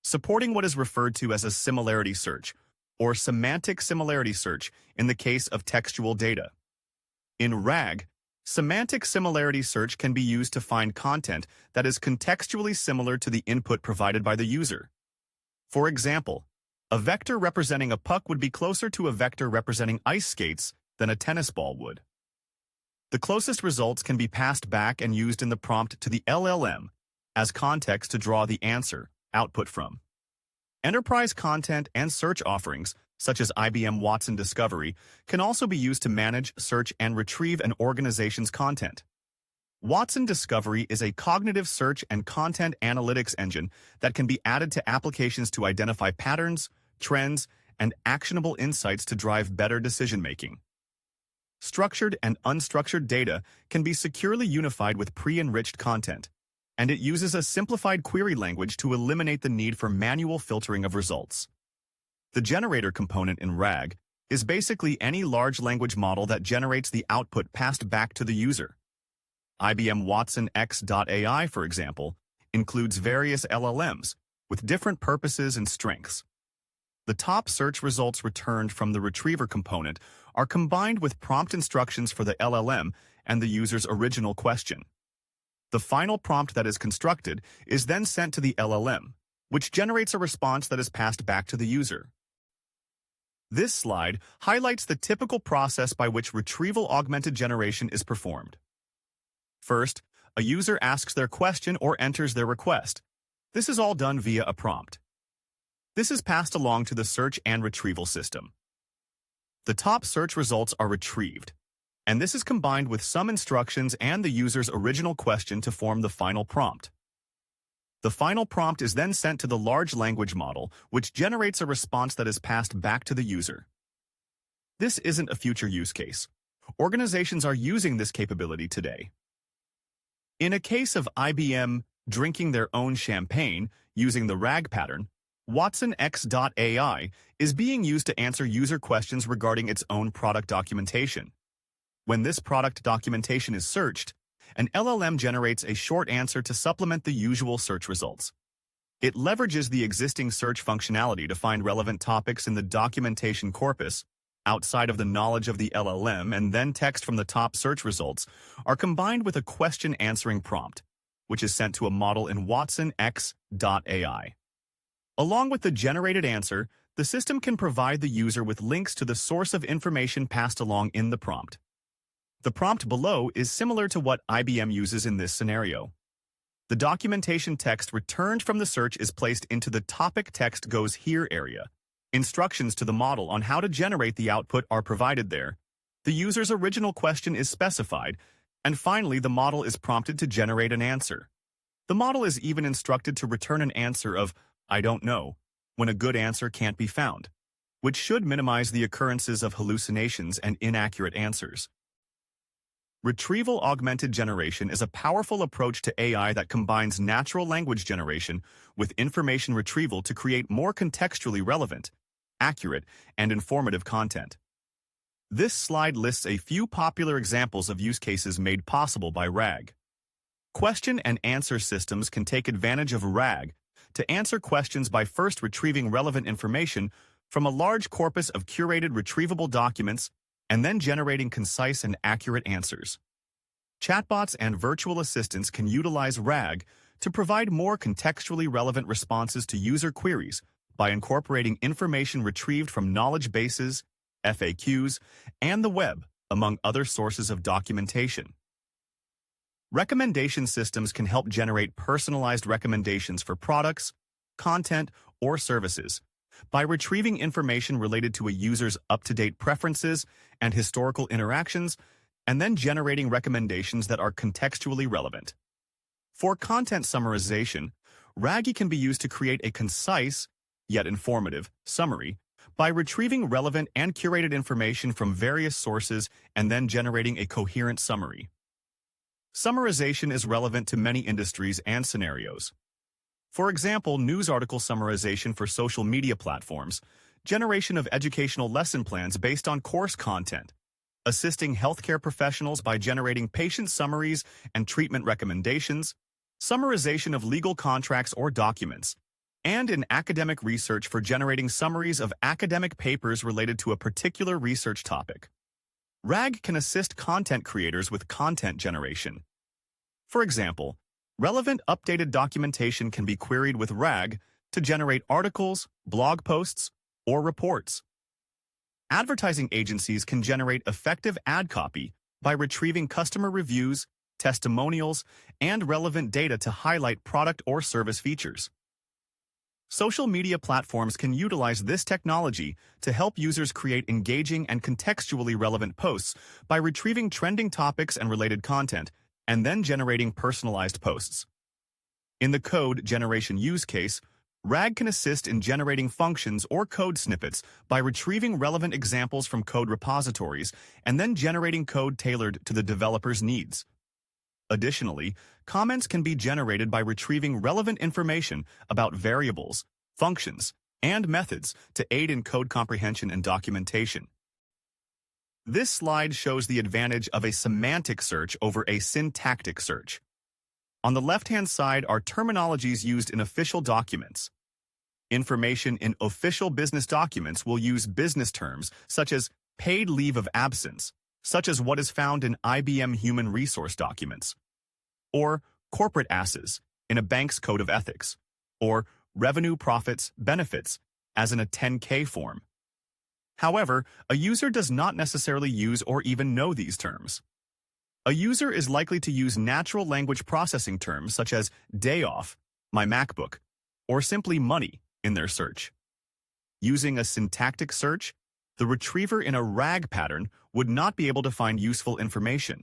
supporting what is referred to as a similarity search, or semantic similarity search in the case of textual data. In RAG, semantic similarity search can be used to find content that is contextually similar to the input provided by the user. For example, a vector representing a puck would be closer to a vector representing ice skates than a tennis ball would. The closest results can be passed back and used in the prompt to the LLM as context to draw the answer output from. Enterprise content and search offerings, such as IBM Watson Discovery, can also be used to manage, search, and retrieve an organization's content. Watson Discovery is a cognitive search and content analytics engine that can be added to applications to identify patterns, trends, and actionable insights to drive better decision-making. Structured and unstructured data can be securely unified with pre-enriched content, and it uses a simplified query language to eliminate the need for manual filtering of results. The generator component in RAG is basically any large language model that generates the output passed back to the user. IBM Watson X.AI, for example, includes various LLMs with different purposes and strengths. The top search results returned from the retriever component are combined with prompt instructions for the LLM and the user's original question. The final prompt that is constructed is then sent to the LLM, which generates a response that is passed back to the user. This slide highlights the typical process by which retrieval-augmented generation is performed. First, a user asks their question or enters their request. This is all done via a prompt. This is passed along to the search and retrieval system. The top search results are retrieved, and this is combined with some instructions and the user's original question to form the final prompt. The final prompt is then sent to the large language model, which generates a response that is passed back to the user. This isn't a future use case. Organizations are using this capability today. In a case of IBM drinking their own champagne using the RAG pattern, WatsonX.ai is being used to answer user questions regarding its own product documentation. When this product documentation is searched, an LLM generates a short answer to supplement the usual search results. It leverages the existing search functionality to find relevant topics in the documentation corpus outside of the knowledge of the LLM, and then text from the top search results are combined with a question answering prompt, which is sent to a model in WatsonX.ai. Along with the generated answer, the system can provide the user with links to the source of information passed along in the prompt. The prompt below is similar to what IBM uses in this scenario. The documentation text returned from the search is placed into the topic text goes here area. Instructions to the model on how to generate the output are provided there. The user's original question is specified, and finally the model is prompted to generate an answer. The model is even instructed to return an answer of, "I don't know," when a good answer can't be found, which should minimize the occurrences of hallucinations and inaccurate answers. Retrieval-augmented generation is a powerful approach to AI that combines natural language generation with information retrieval to create more contextually relevant, accurate, and informative content. This slide lists a few popular examples of use cases made possible by RAG. Question and answer systems can take advantage of RAG to answer questions by first retrieving relevant information from a large corpus of curated retrievable documents and then generating concise and accurate answers. Chatbots and virtual assistants can utilize RAG to provide more contextually relevant responses to user queries by incorporating information retrieved from knowledge bases, FAQs, and the web, among other sources of documentation. Recommendation systems can help generate personalized recommendations for products, content, or services by retrieving information related to a user's up-to-date preferences and historical interactions, and then generating recommendations that are contextually relevant. For content summarization, RAG can be used to create a concise, yet informative, summary by retrieving relevant and curated information from various sources and then generating a coherent summary. Summarization is relevant to many industries and scenarios. For example, news article summarization for social media platforms, generation of educational lesson plans based on course content, assisting healthcare professionals by generating patient summaries and treatment recommendations, summarization of legal contracts or documents, and in academic research for generating summaries of academic papers related to a particular research topic. RAG can assist content creators with content generation. For example, relevant updated documentation can be queried with RAG to generate articles, blog posts, or reports. Advertising agencies can generate effective ad copy by retrieving customer reviews, testimonials, and relevant data to highlight product or service features. Social media platforms can utilize this technology to help users create engaging and contextually relevant posts by retrieving trending topics and related content, and then generating personalized posts. In the code generation use case, RAG can assist in generating functions or code snippets by retrieving relevant examples from code repositories and then generating code tailored to the developer's needs. Additionally, comments can be generated by retrieving relevant information about variables, functions, and methods to aid in code comprehension and documentation. This slide shows the advantage of a semantic search over a syntactic search. On the left-hand side are terminologies used in official documents. Information in official business documents will use business terms such as paid leave of absence, such as what is found in IBM human resource documents, or corporate asses in a bank's code of ethics, or revenue, profits, benefits, as in a 10K form. However, a user does not necessarily use or even know these terms. A user is likely to use natural language processing terms such as day off, my MacBook, or simply money in their search. Using a syntactic search, the retriever in a RAG pattern would not be able to find useful information.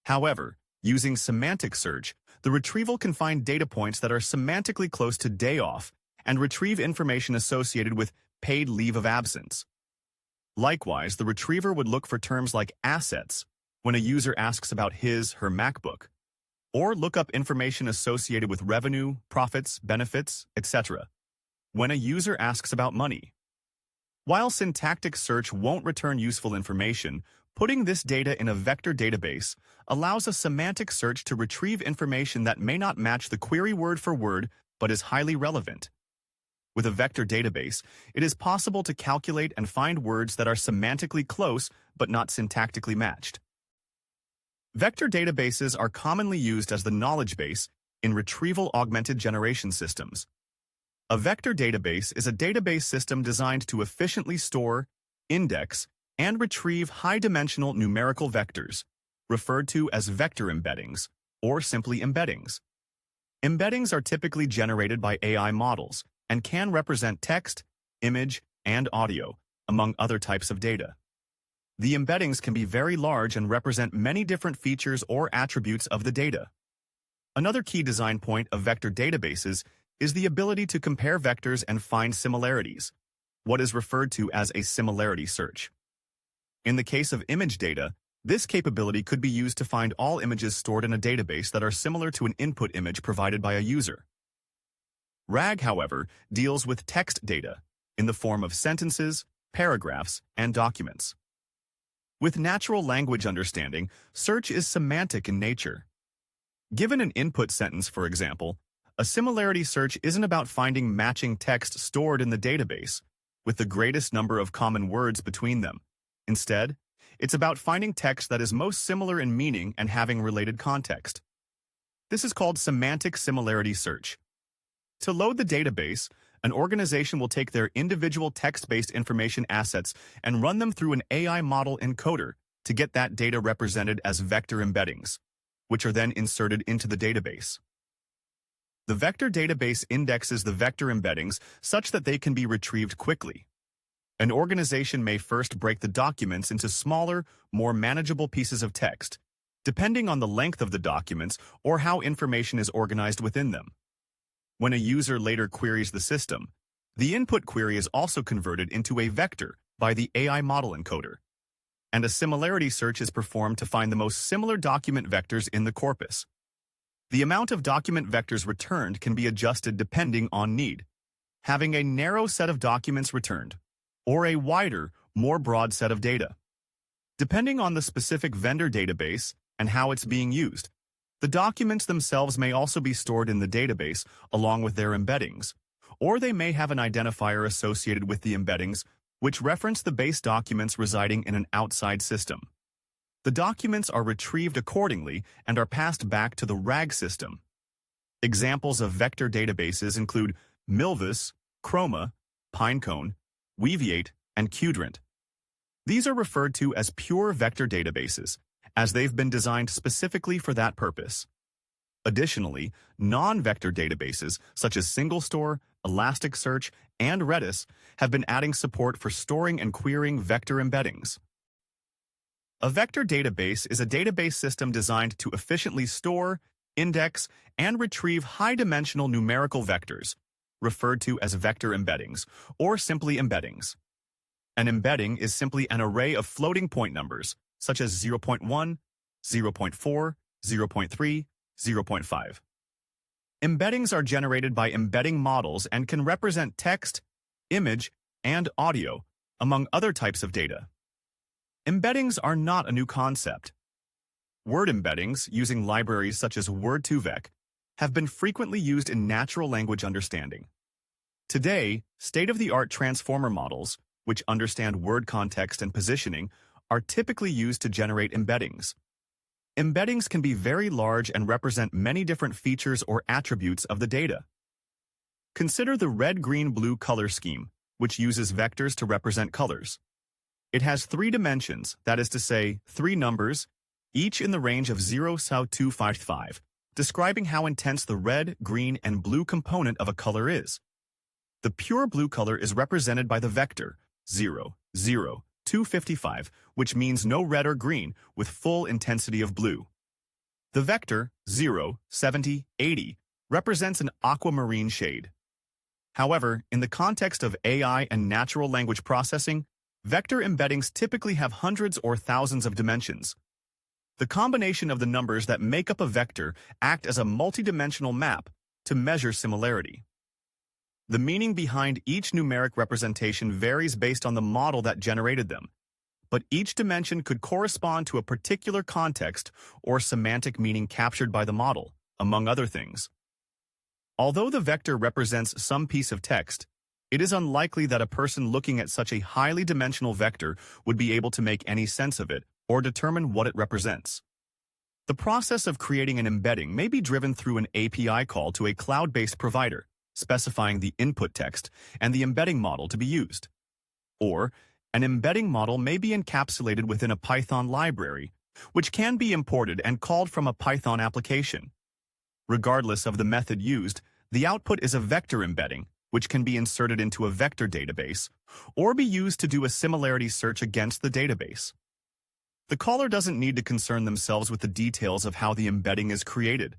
However, Using semantic search, the retrieval can find data points that are semantically close to day off and retrieve information associated with paid leave of absence. Likewise, the retriever would look for terms like assets when a user asks about his/her MacBook, or look up information associated with revenue, profits, benefits, etc. when a user asks about money. While syntactic search won't return useful information, putting this data in a vector database allows a semantic search to retrieve information that may not match the query word for word but is highly relevant. With a vector database, it is possible to calculate and find words that are semantically close but not syntactically matched. Vector databases are commonly used as the knowledge base in retrieval-augmented generation systems. A vector database is a database system designed to efficiently store, index, and retrieve high-dimensional numerical vectors, referred to as vector embeddings, or simply embeddings. Embeddings are typically generated by AI models and can represent text, image, and audio, among other types of data. The embeddings can be very large and represent many different features or attributes of the data. Another key design point of vector databases is the ability to compare vectors and find similarities, what is referred to as a similarity search. In the case of image data, this capability could be used to find all images stored in a database that are similar to an input image provided by a user. RAG, however, deals with text data in the form of sentences, paragraphs, and documents. With natural language understanding, search is semantic in nature. Given an input sentence, for example, a similarity search isn't about finding matching text stored in the database, with the greatest number of common words between them. Instead, it's about finding text that is most similar in meaning and having related context. This is called semantic similarity search. To load the database, an organization will take their individual text-based information assets and run them through an AI model encoder to get that data represented as vector embeddings, which are then inserted into the database. The vector database indexes the vector embeddings such that they can be retrieved quickly. An organization may first break the documents into smaller, more manageable pieces of text, depending on the length of the documents or how information is organized within them. When a user later queries the system, the input query is also converted into a vector by the AI model encoder, and a similarity search is performed to find the most similar document vectors in the corpus. The amount of document vectors returned can be adjusted depending on need, having a narrow set of documents returned, or a wider, more broad set of data. Depending on the specific vendor database and how it's being used, the documents themselves may also be stored in the database along with their embeddings, or they may have an identifier associated with the embeddings which reference the base documents residing in an outside system. The documents are retrieved accordingly and are passed back to the RAG system. Examples of vector databases include Milvus, Chroma, Pinecone, Weaviate, and Qdrant. These are referred to as pure vector databases, as they've been designed specifically for that purpose. Additionally, non-vector databases such as SingleStore, Elasticsearch, and Redis have been adding support for storing and querying vector embeddings. A vector database is a database system designed to efficiently store, index, and retrieve high-dimensional numerical vectors, referred to as vector embeddings, or simply embeddings. An embedding is simply an array of floating point numbers, such as 0.1, 0.4, 0.3, 0.5. Embeddings are generated by embedding models and can represent text, image, and audio, among other types of data. Embeddings are not a new concept. Word embeddings, using libraries such as Word2Vec, have been frequently used in natural language understanding. Today, state-of-the-art transformer models, which understand word context and positioning, are typically used to generate embeddings. Embeddings can be very large and represent many different features or attributes of the data. Consider the red-green-blue color scheme, which uses vectors to represent colors. It has 3 dimensions, that is to say, 3 numbers, each in the range of 0 to 255, describing how intense the red, green, and blue component of a color is. The pure blue color is represented by the vector 0, 0, 255, which means no red or green, with full intensity of blue. The vector 0, 70, 80 represents an aquamarine shade. However, in the context of AI and natural language processing, vector embeddings typically have hundreds or thousands of dimensions. The combination of the numbers that make up a vector act as a multidimensional map to measure similarity. The meaning behind each numeric representation varies based on the model that generated them, but each dimension could correspond to a particular context or semantic meaning captured by the model, among other things. Although the vector represents some piece of text, it is unlikely that a person looking at such a highly dimensional vector would be able to make any sense of it or determine what it represents. The process of creating an embedding may be driven through an API call to a cloud-based provider, specifying the input text and the embedding model to be used. Or, an embedding model may be encapsulated within a Python library, which can be imported and called from a Python application. Regardless of the method used, the output is a vector embedding, which can be inserted into a vector database, or be used to do a similarity search against the database. The caller doesn't need to concern themselves with the details of how the embedding is created,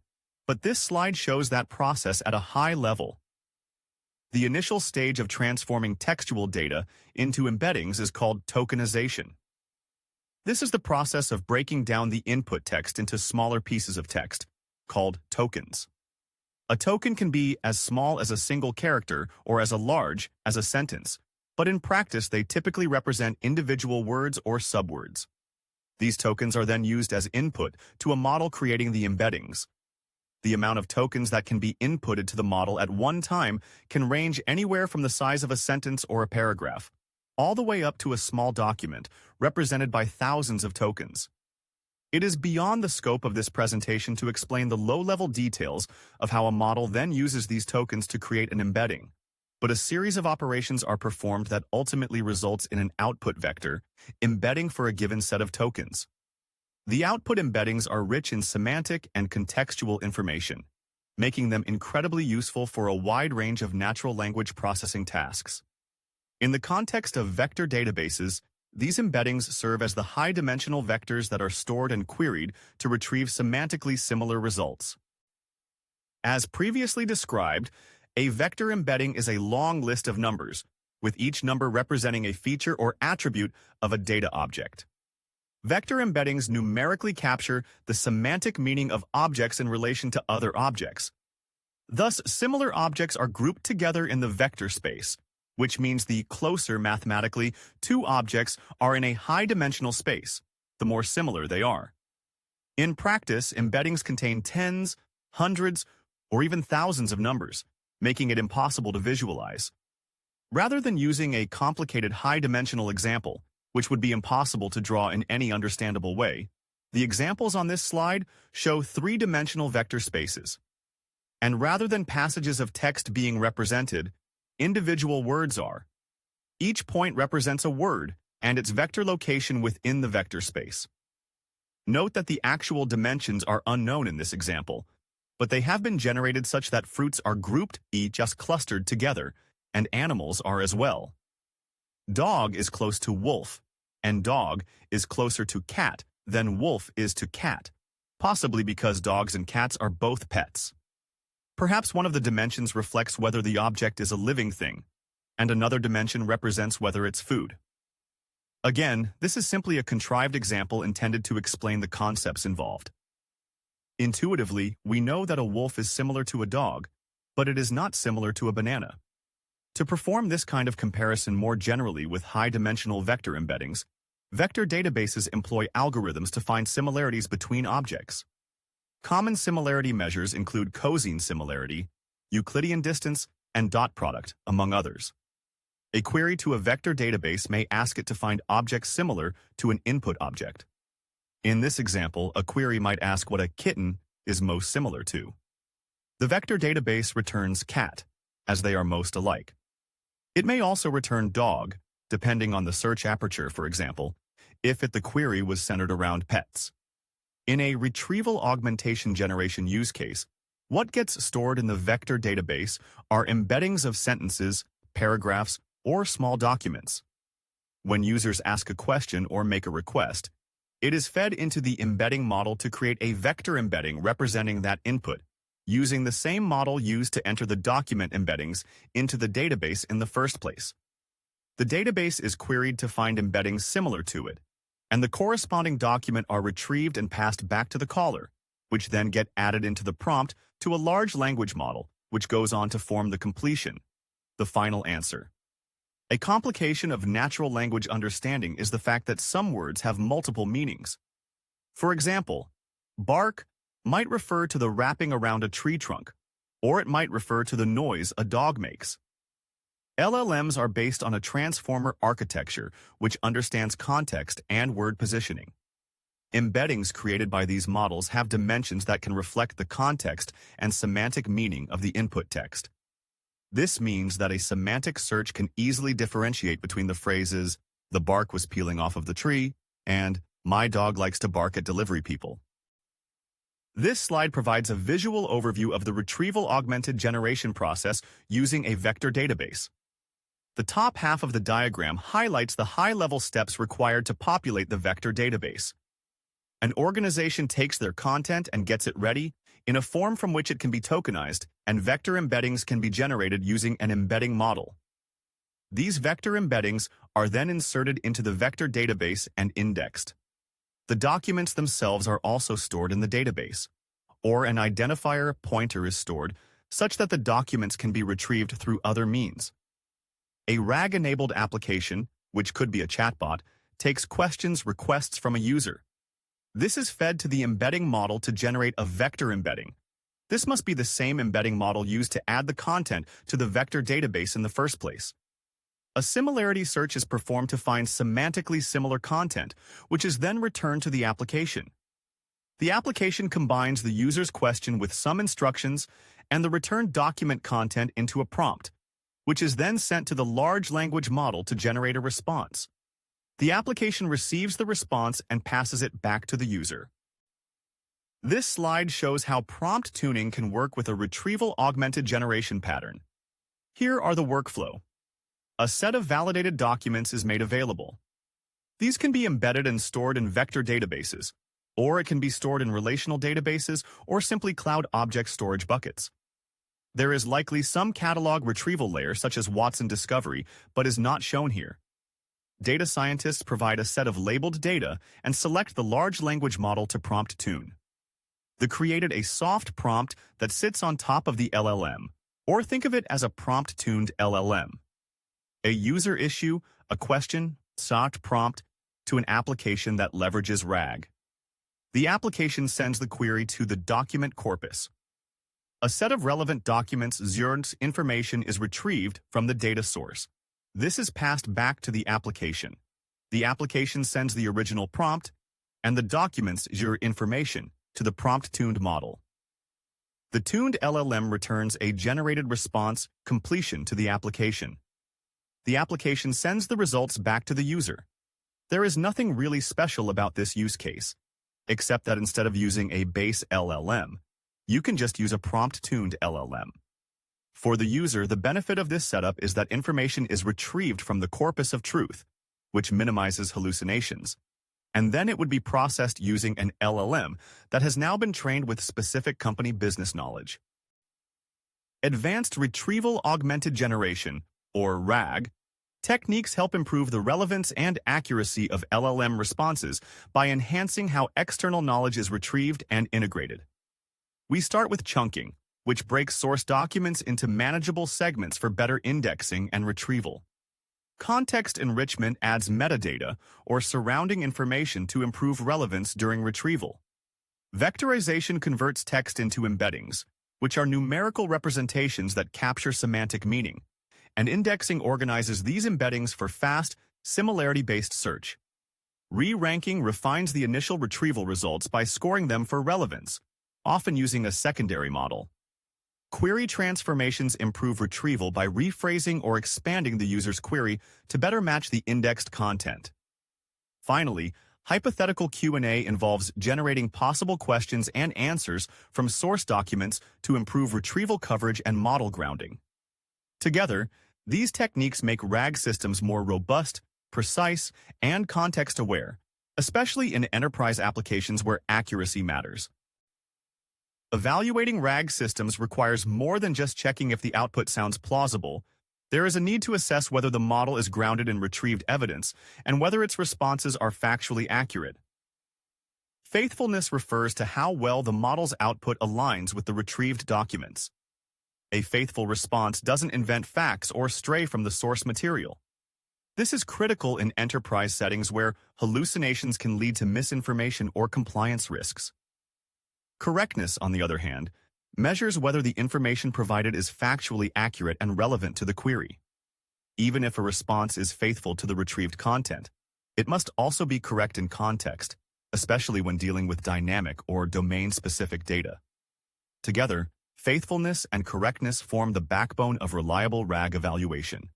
but this slide shows that process at a high level. The initial stage of transforming textual data into embeddings is called tokenization. This is the process of breaking down the input text into smaller pieces of text, called tokens. A token can be as small as a single character or as large as a sentence, but in practice they typically represent individual words or subwords. These tokens are then used as input to a model creating the embeddings. The amount of tokens that can be inputted to the model at one time can range anywhere from the size of a sentence or a paragraph, all the way up to a small document represented by thousands of tokens. It is beyond the scope of this presentation to explain the low-level details of how a model then uses these tokens to create an embedding, but a series of operations are performed that ultimately results in an output vector, embedding for a given set of tokens. The output embeddings are rich in semantic and contextual information, making them incredibly useful for a wide range of natural language processing tasks. In the context of vector databases, these embeddings serve as the high-dimensional vectors that are stored and queried to retrieve semantically similar results. As previously described, a vector embedding is a long list of numbers, with each number representing a feature or attribute of a data object. Vector embeddings numerically capture the semantic meaning of objects in relation to other objects. Thus, similar objects are grouped together in the vector space, which means the closer mathematically two objects are in a high-dimensional space, the more similar they are. In practice, embeddings contain tens, hundreds, or even thousands of numbers, making it impossible to visualize. Rather than using a complicated high-dimensional example, which would be impossible to draw in any understandable way, the examples on this slide show three-dimensional vector spaces. And rather than passages of text being represented, individual words are. Each point represents a word and its vector location within the vector space. Note that the actual dimensions are unknown in this example, but they have been generated such that fruits are grouped, just clustered together, and animals are as well. Dog is close to wolf, and dog is closer to cat than wolf is to cat, possibly because dogs and cats are both pets. Perhaps one of the dimensions reflects whether the object is a living thing, and another dimension represents whether it's food. Again, this is simply a contrived example intended to explain the concepts involved. Intuitively, we know that a wolf is similar to a dog, but it is not similar to a banana. To perform this kind of comparison more generally with high-dimensional vector embeddings, vector databases employ algorithms to find similarities between objects. Common similarity measures include cosine similarity, Euclidean distance, and dot product, among others. A query to a vector database may ask it to find objects similar to an input object. In this example, a query might ask what a kitten is most similar to. The vector database returns cat, as they are most alike. It may also return dog, depending on the search aperture, for example, if the query was centered around pets. In a retrieval augmentation generation use case, what gets stored in the vector database are embeddings of sentences, paragraphs, or small documents. When users ask a question or make a request, It is fed into the embedding model to create a vector embedding representing that input, using the same model used to enter the document embeddings into the database in the first place. The database is queried to find embeddings similar to it, and the corresponding document are retrieved and passed back to the caller, which then get added into the prompt to a large language model, which goes on to form the completion, the final answer. A complication of natural language understanding is the fact that some words have multiple meanings. For example, bark might refer to the wrapping around a tree trunk, or it might refer to the noise a dog makes. LLMs are based on a transformer architecture which understands context and word positioning. Embeddings created by these models have dimensions that can reflect the context and semantic meaning of the input text. This means that a semantic search can easily differentiate between the phrases, "the bark was peeling off of the tree," and "my dog likes to bark at delivery people." This slide provides a visual overview of the retrieval augmented generation process using a vector database. The top half of the diagram highlights the high-level steps required to populate the vector database. An organization takes their content and gets it ready in a form from which it can be tokenized, and vector embeddings can be generated using an embedding model. These vector embeddings are then inserted into the vector database and indexed. The documents themselves are also stored in the database, or an identifier pointer is stored such that the documents can be retrieved through other means. A RAG-enabled application, which could be a chatbot, takes requests from a user. This is fed to the embedding model to generate a vector embedding. This must be the same embedding model used to add the content to the vector database in the first place. A similarity search is performed to find semantically similar content, which is then returned to the application. The application combines the user's question with some instructions and the returned document content into a prompt, which is then sent to the large language model to generate a response. The application receives the response and passes it back to the user. This slide shows how prompt tuning can work with a retrieval augmented generation pattern. Here are the workflow. A set of validated documents is made available. These can be embedded and stored in vector databases, or it can be stored in relational databases or simply cloud object storage buckets. There is likely some catalog retrieval layer such as Watson Discovery, but is not shown here. Data scientists provide a set of labeled data and select the large language model to prompt tune. They created a soft prompt that sits on top of the LLM, or think of it as a prompt-tuned LLM. A user issue a question, soft prompt, to an application that leverages RAG. The application sends the query to the document corpus. A set of relevant documents information is retrieved from the data source. This is passed back to the application. The application sends the original prompt and the documents information to the prompt-tuned model. The tuned LLM returns a generated response completion to the application. The application sends the results back to the user. There is nothing really special about this use case, except that instead of using a base LLM, you can just use a prompt-tuned LLM. For the user, the benefit of this setup is that information is retrieved from the corpus of truth, which minimizes hallucinations, and then it would be processed using an LLM that has now been trained with specific company business knowledge. Advanced Retrieval Augmented Generation, or RAG, techniques help improve the relevance and accuracy of LLM responses by enhancing how external knowledge is retrieved and integrated. We start with chunking, which breaks source documents into manageable segments for better indexing and retrieval. Context enrichment adds metadata or surrounding information to improve relevance during retrieval. Vectorization converts text into embeddings, which are numerical representations that capture semantic meaning, and indexing organizes these embeddings for fast, similarity-based search. Re-ranking refines the initial retrieval results by scoring them for relevance, often using a secondary model. Query transformations improve retrieval by rephrasing or expanding the user's query to better match the indexed content. Finally, hypothetical Q&A involves generating possible questions and answers from source documents to improve retrieval coverage and model grounding. Together, these techniques make RAG systems more robust, precise, and context-aware, especially in enterprise applications where accuracy matters. Evaluating RAG systems requires more than just checking if the output sounds plausible. There is a need to assess whether the model is grounded in retrieved evidence and whether its responses are factually accurate. Faithfulness refers to how well the model's output aligns with the retrieved documents. A faithful response doesn't invent facts or stray from the source material. This is critical in enterprise settings where hallucinations can lead to misinformation or compliance risks. Correctness, on the other hand, measures whether the information provided is factually accurate and relevant to the query. Even if a response is faithful to the retrieved content, it must also be correct in context, especially when dealing with dynamic or domain-specific data. Together, faithfulness and correctness form the backbone of reliable RAG evaluation.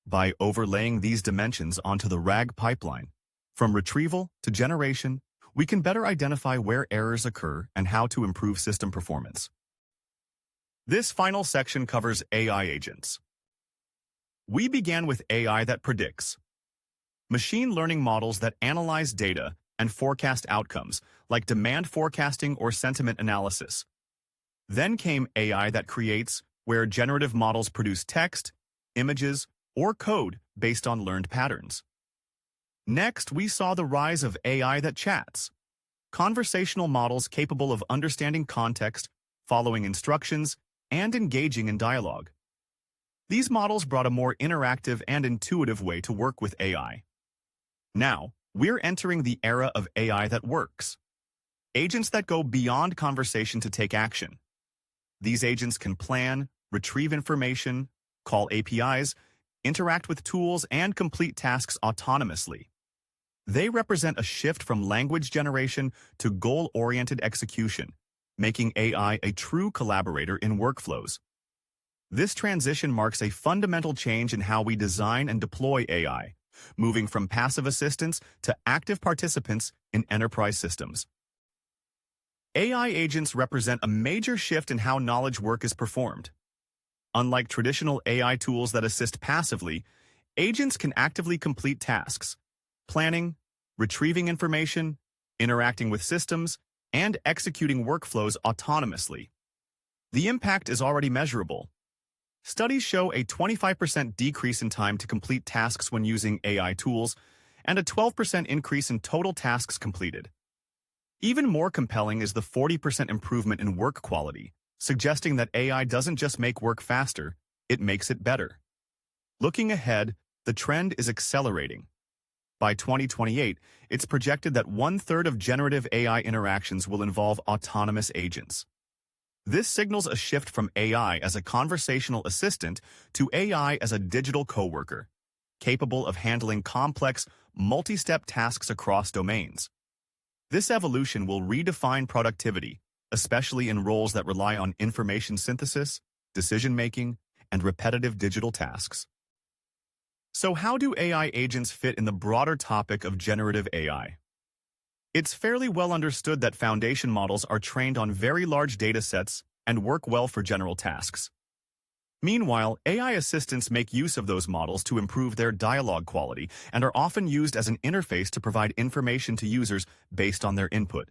By overlaying these dimensions onto the RAG pipeline, from retrieval to generation, we can better identify where errors occur and how to improve system performance. This final section covers AI agents. We began with AI that predicts. Machine learning models that analyze data and forecast outcomes, like demand forecasting or sentiment analysis. Then came AI that creates, where generative models produce text, images, or code based on learned patterns. Next, we saw the rise of AI that chats. Conversational models capable of understanding context, following instructions, and engaging in dialogue. These models brought a more interactive and intuitive way to work with AI. Now, we're entering the era of AI that works. Agents that go beyond conversation to take action. These agents can plan, retrieve information, call APIs, interact with tools, and complete tasks autonomously. They represent a shift from language generation to goal-oriented execution, making AI a true collaborator in workflows. This transition marks a fundamental change in how we design and deploy AI, moving from passive assistants to active participants in enterprise systems. AI agents represent a major shift in how knowledge work is performed. Unlike traditional AI tools that assist passively, agents can actively complete tasks, planning, retrieving information, interacting with systems, and executing workflows autonomously. The impact is already measurable. Studies show a 25% decrease in time to complete tasks when using AI tools, and a 12% increase in total tasks completed. Even more compelling is the 40% improvement in work quality, suggesting that AI doesn't just make work faster, it makes it better. Looking ahead, the trend is accelerating. By 2028, it's projected that 1/3 of generative AI interactions will involve autonomous agents. This signals a shift from AI as a conversational assistant to AI as a digital coworker, capable of handling complex, multi-step tasks across domains. This evolution will redefine productivity, especially in roles that rely on information synthesis, decision-making, and repetitive digital tasks. So how do AI agents fit in the broader topic of generative AI? It's fairly well understood that foundation models are trained on very large data sets and work well for general tasks. Meanwhile, AI assistants make use of those models to improve their dialogue quality and are often used as an interface to provide information to users based on their input.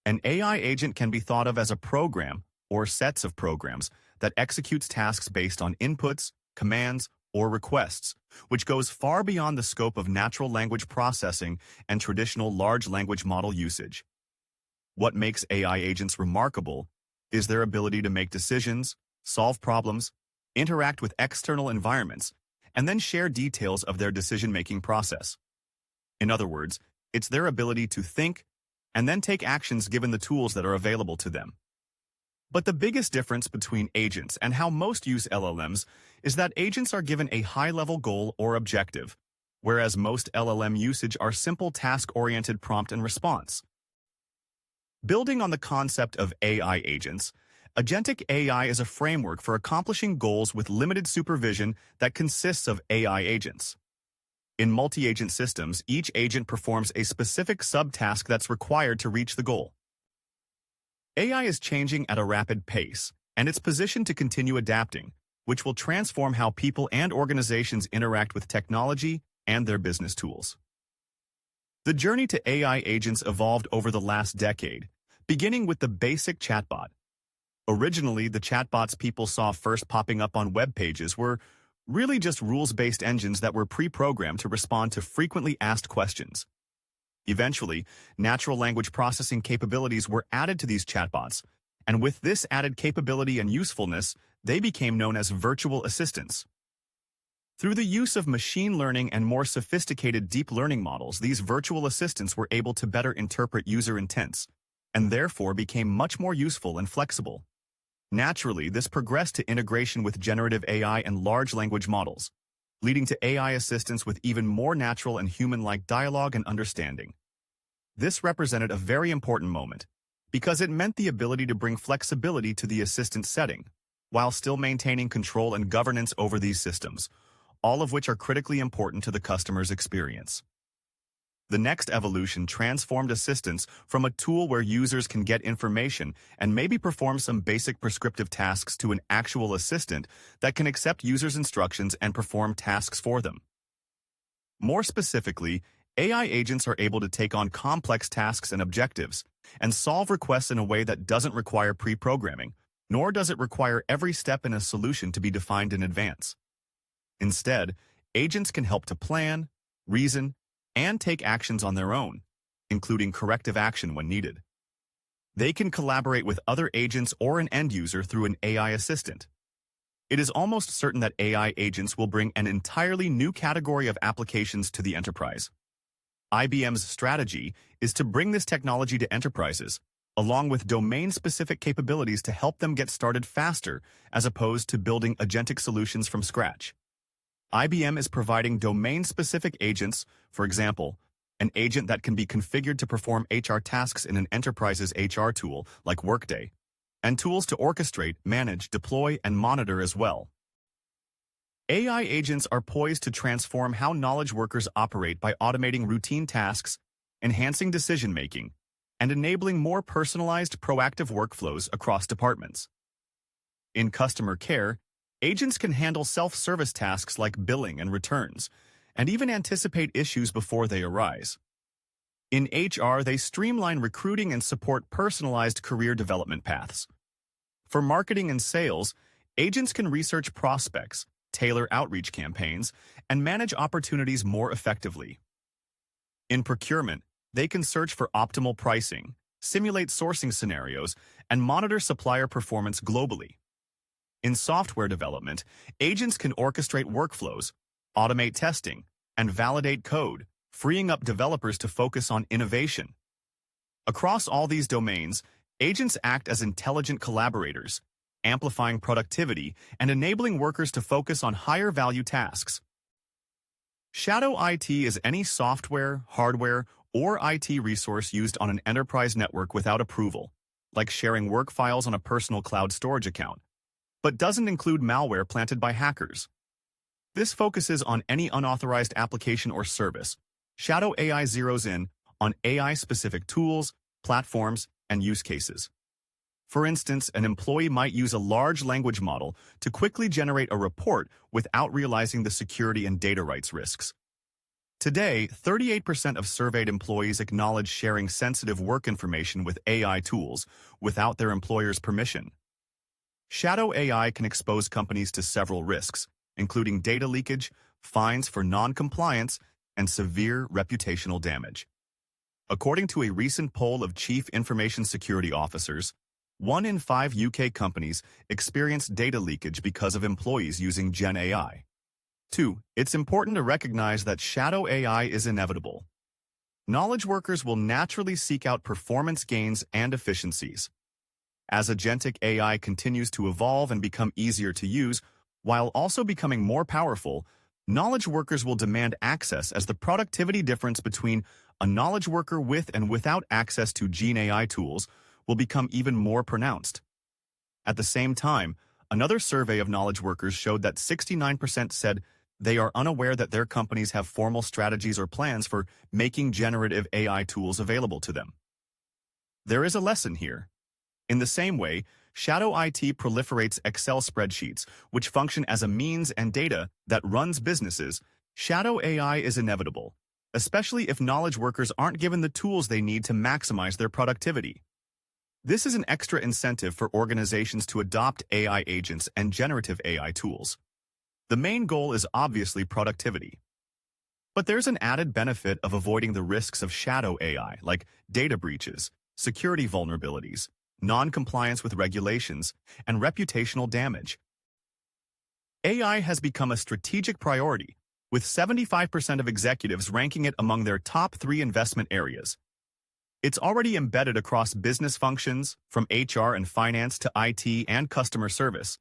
An AI agent can be thought of as a program or sets of programs that executes tasks based on inputs, commands, or requests, which goes far beyond the scope of natural language processing and traditional large language model usage. What makes AI agents remarkable is their ability to make decisions, solve problems, interact with external environments, and then share details of their decision-making process. In other words, it's their ability to think and then take actions given the tools that are available to them. But the biggest difference between agents and how most use LLMs is that agents are given a high-level goal or objective, whereas most LLM usage are simple task-oriented prompt and response. Building on the concept of AI agents, agentic AI is a framework for accomplishing goals with limited supervision that consists of AI agents. In multi-agent systems, each agent performs a specific subtask that's required to reach the goal. AI is changing at a rapid pace, and it's positioned to continue adapting, which will transform how people and organizations interact with technology and their business tools. The journey to AI agents evolved over the last decade, beginning with the basic chatbot. Originally, the chatbots people saw first popping up on web pages were really just rules-based engines that were pre-programmed to respond to frequently asked questions. Eventually, natural language processing capabilities were added to these chatbots, and with this added capability and usefulness, they became known as virtual assistants. Through the use of machine learning and more sophisticated deep learning models, these virtual assistants were able to better interpret user intents, and therefore became much more useful and flexible. Naturally, this progressed to integration with generative AI and large language models, leading to AI assistants with even more natural and human-like dialogue and understanding. This represented a very important moment, because it meant the ability to bring flexibility to the assistant setting, while still maintaining control and governance over these systems, all of which are critically important to the customer's experience. The next evolution transformed assistants from a tool where users can get information and maybe perform some basic prescriptive tasks to an actual assistant that can accept users' instructions and perform tasks for them. More specifically, AI agents are able to take on complex tasks and objectives and solve requests in a way that doesn't require pre-programming, nor does it require every step in a solution to be defined in advance. Instead, agents can help to plan, reason, and take actions on their own, including corrective action when needed. They can collaborate with other agents or an end user through an AI assistant. It is almost certain that AI agents will bring an entirely new category of applications to the enterprise. IBM's strategy is to bring this technology to enterprises, along with domain-specific capabilities to help them get started faster, as opposed to building agentic solutions from scratch. IBM is providing domain-specific agents, for example, an agent that can be configured to perform HR tasks in an enterprise's HR tool like Workday, and tools to orchestrate, manage, deploy, and monitor as well. AI agents are poised to transform how knowledge workers operate by automating routine tasks, enhancing decision-making, and enabling more personalized, proactive workflows across departments. In customer care, agents can handle self-service tasks like billing and returns, and even anticipate issues before they arise. In HR, they streamline recruiting and support personalized career development paths. For marketing and sales, agents can research prospects, tailor outreach campaigns, and manage opportunities more effectively. In procurement, they can search for optimal pricing, simulate sourcing scenarios, and monitor supplier performance globally. In software development, agents can orchestrate workflows, automate testing, and validate code, freeing up developers to focus on innovation. Across all these domains, agents act as intelligent collaborators, amplifying productivity and enabling workers to focus on higher-value tasks. Shadow IT is any software, hardware, or IT resource used on an enterprise network without approval, like sharing work files on a personal cloud storage account, but doesn't include malware planted by hackers. This focuses on any unauthorized application or service. Shadow AI zeroes in on AI-specific tools, platforms, and use cases. For instance, an employee might use a large language model to quickly generate a report without realizing the security and data rights risks. Today, 38% of surveyed employees acknowledge sharing sensitive work information with AI tools without their employer's permission. Shadow AI can expose companies to several risks, including data leakage, fines for non-compliance, and severe reputational damage. According to a recent poll of chief information security officers, 1 in 5 UK companies experience data leakage because of employees using Gen AI. 2. It's important to recognize that shadow AI is inevitable. Knowledge workers will naturally seek out performance gains and efficiencies. As agentic AI continues to evolve and become easier to use, while also becoming more powerful, knowledge workers will demand access as the productivity difference between a knowledge worker with and without access to Gen AI tools will become even more pronounced. At the same time, another survey of knowledge workers showed that 69% said they are unaware that their companies have formal strategies or plans for making generative AI tools available to them. There is a lesson here. In the same way, shadow IT proliferates Excel spreadsheets, which function as a means and data that runs businesses. Shadow AI is inevitable, especially if knowledge workers aren't given the tools they need to maximize their productivity. This is an extra incentive for organizations to adopt AI agents and generative AI tools. The main goal is obviously productivity. But there's an added benefit of avoiding the risks of shadow AI, like data breaches, security vulnerabilities, non-compliance with regulations, and reputational damage. AI has become a strategic priority, with 75% of executives ranking it among their top 3 investment areas. It's already embedded across business functions, from HR and finance to IT and customer service.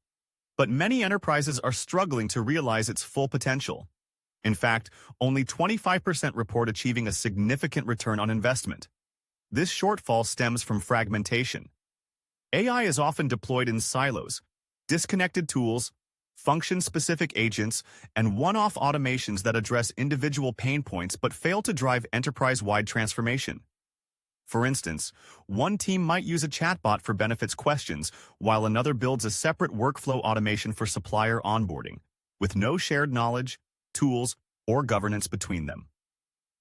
But many enterprises are struggling to realize its full potential. In fact, only 25% report achieving a significant return on investment. This shortfall stems from fragmentation. AI is often deployed in silos, disconnected tools, function-specific agents, and one-off automations that address individual pain points but fail to drive enterprise-wide transformation. For instance, one team might use a chatbot for benefits questions, while another builds a separate workflow automation for supplier onboarding, with no shared knowledge, tools, or governance between them.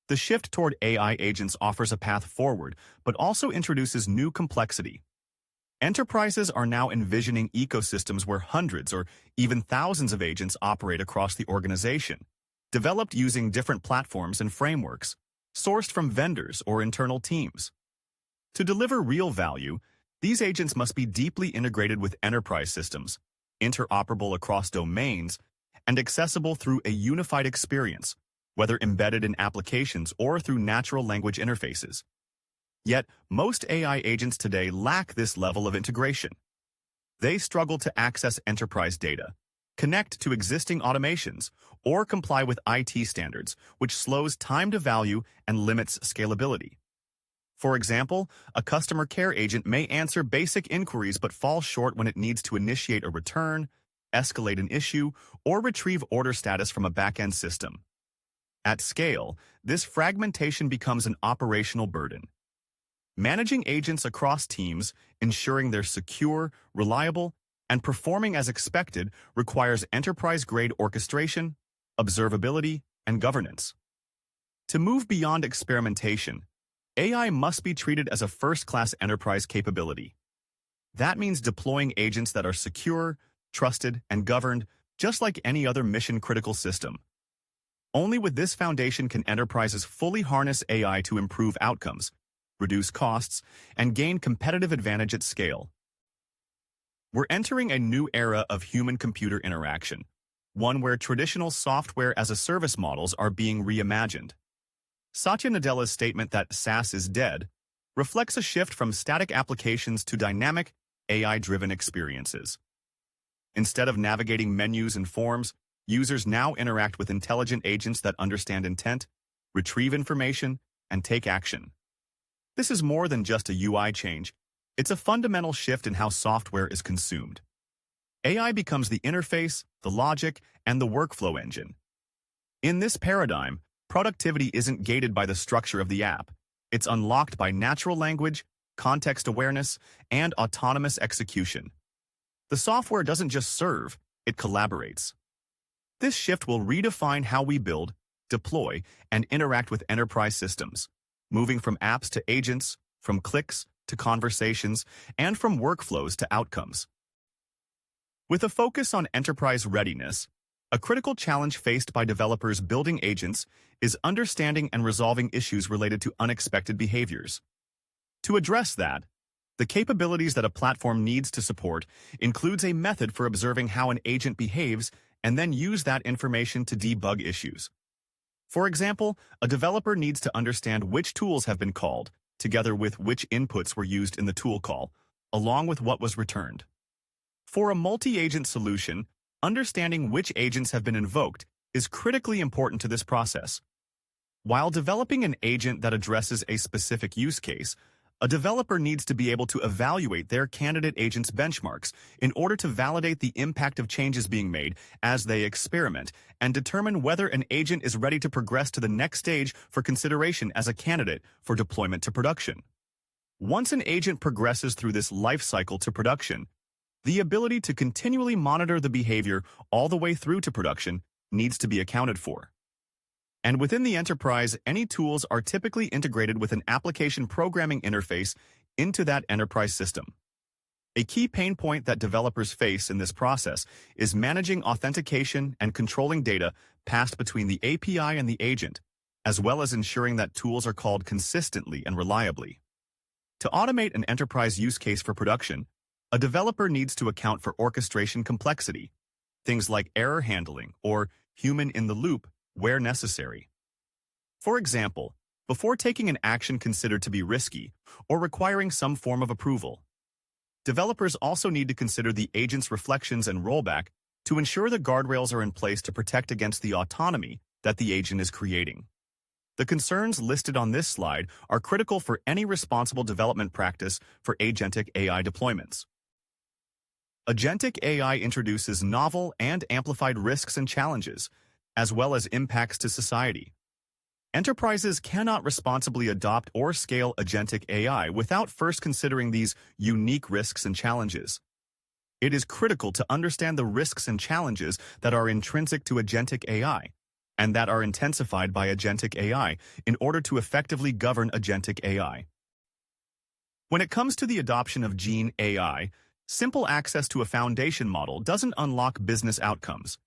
The shift toward AI agents offers a path forward, but also introduces new complexity. Enterprises are now envisioning ecosystems where hundreds or even thousands of agents operate across the organization, developed using different platforms and frameworks, sourced from vendors or internal teams. To deliver real value, these agents must be deeply integrated with enterprise systems, interoperable across domains, and accessible through a unified experience, whether embedded in applications or through natural language interfaces. Yet, most AI agents today lack this level of integration. They struggle to access enterprise data, connect to existing automations, or comply with IT standards, which slows time to value and limits scalability. For example, a customer care agent may answer basic inquiries but fall short when it needs to initiate a return, escalate an issue, or retrieve order status from a back-end system. At scale, this fragmentation becomes an operational burden. Managing agents across teams, ensuring they're secure, reliable, and performing as expected requires enterprise-grade orchestration, observability, and governance. To move beyond experimentation, AI must be treated as a first-class enterprise capability. That means deploying agents that are secure, trusted, and governed, just like any other mission-critical system. Only with this foundation can enterprises fully harness AI to improve outcomes, reduce costs, and gain competitive advantage at scale. We're entering a new era of human-computer interaction, one where traditional software-as-a-service models are being reimagined. Satya Nadella's statement that SaaS is dead reflects a shift from static applications to dynamic, AI-driven experiences. Instead of navigating menus and forms, users now interact with intelligent agents that understand intent, retrieve information, and take action. This is more than just a UI change. It's a fundamental shift in how software is consumed. AI becomes the interface, the logic, and the workflow engine. In this paradigm, productivity isn't gated by the structure of the app. It's unlocked by natural language, context awareness, and autonomous execution. The software doesn't just serve, it collaborates. This shift will redefine how we build, deploy, and interact with enterprise systems, moving from apps to agents, from clicks to conversations, and from workflows to outcomes. With a focus on enterprise readiness, a critical challenge faced by developers building agents is understanding and resolving issues related to unexpected behaviors. To address that, the capabilities that a platform needs to support includes a method for observing how an agent behaves and then use that information to debug issues. For example, a developer needs to understand which tools have been called, together with which inputs were used in the tool call, along with what was returned. For a multi-agent solution, understanding which agents have been invoked is critically important to this process. While developing an agent that addresses a specific use case, a developer needs to be able to evaluate their candidate agent's benchmarks in order to validate the impact of changes being made as they experiment and determine whether an agent is ready to progress to the next stage for consideration as a candidate for deployment to production. Once an agent progresses through this life cycle to production, the ability to continually monitor the behavior all the way through to production needs to be accounted for. And within the enterprise, any tools are typically integrated with an application programming interface into that enterprise system. A key pain point that developers face in this process is managing authentication and controlling data passed between the API and the agent, as well as ensuring that tools are called consistently and reliably. To automate an enterprise use case for production, a developer needs to account for orchestration complexity, things like error handling or human-in-the-loop where necessary. For example, before taking an action considered to be risky or requiring some form of approval, developers also need to consider the agent's reflections and rollback to ensure the guardrails are in place to protect against the autonomy that the agent is creating. The concerns listed on this slide are critical for any responsible development practice for agentic AI deployments. Agentic AI introduces novel and amplified risks and challenges, as well as impacts to society. Enterprises cannot responsibly adopt or scale agentic AI without first considering these unique risks and challenges. It is critical to understand the risks and challenges that are intrinsic to agentic AI and that are intensified by agentic AI in order to effectively govern agentic AI. When it comes to the adoption of Gen AI, simple access to a foundation model doesn't unlock business outcomes.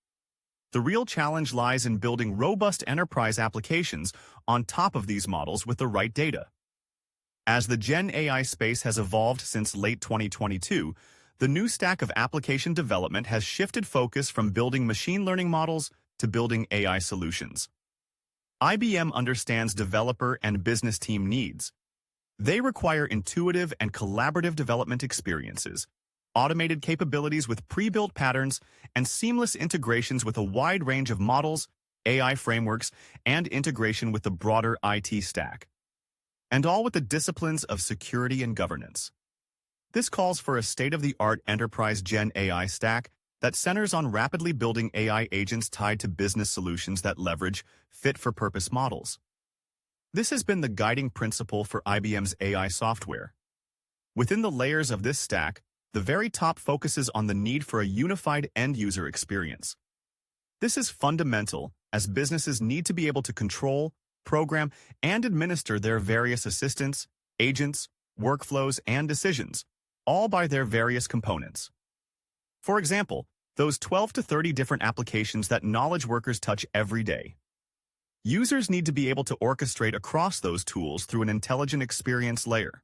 The real challenge lies in building robust enterprise applications on top of these models with the right data. As the Gen AI space has evolved since late 2022, the new stack of application development has shifted focus from building machine learning models to building AI solutions. IBM understands developer and business team needs. They require intuitive and collaborative development experiences, automated capabilities with pre-built patterns, and seamless integrations with a wide range of models, AI frameworks, and integration with the broader IT stack. And all with the disciplines of security and governance. This calls for a state-of-the-art enterprise Gen AI stack that centers on rapidly building AI agents tied to business solutions that leverage fit-for-purpose models. This has been the guiding principle for IBM's AI software. Within the layers of this stack, the very top focuses on the need for a unified end-user experience. This is fundamental as businesses need to be able to control, program, and administer their various assistants, agents, workflows, and decisions, all by their various components. For example, those 12 to 30 different applications that knowledge workers touch every day. Users need to be able to orchestrate across those tools through an intelligent experience layer.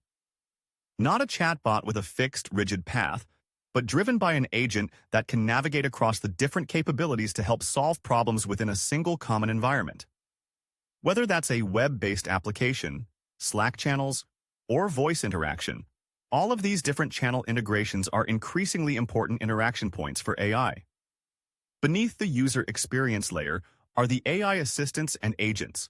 Not a chatbot with a fixed, rigid path, but driven by an agent that can navigate across the different capabilities to help solve problems within a single common environment. Whether that's a web-based application, Slack channels, or voice interaction, all of these different channel integrations are increasingly important interaction points for AI. Beneath the user experience layer are the AI assistants and agents.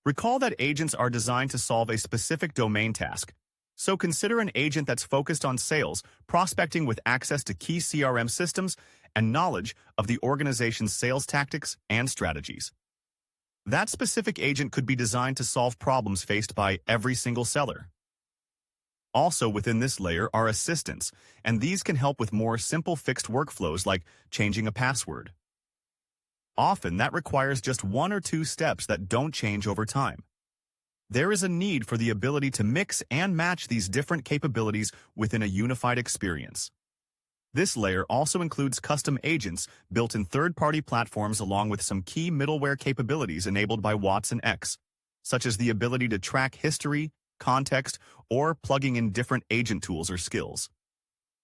Recall that agents are designed to solve a specific domain task, so consider an agent that's focused on sales, prospecting with access to key CRM systems and knowledge of the organization's sales tactics and strategies. That specific agent could be designed to solve problems faced by every single seller. Also within this layer are assistants, and these can help with more simple fixed workflows like changing a password. Often that requires just one or two steps that don't change over time. There is a need for the ability to mix and match these different capabilities within a unified experience. This layer also includes custom agents built in third-party platforms along with some key middleware capabilities enabled by Watson X, such as the ability to track history, context, or plugging in different agent tools or skills.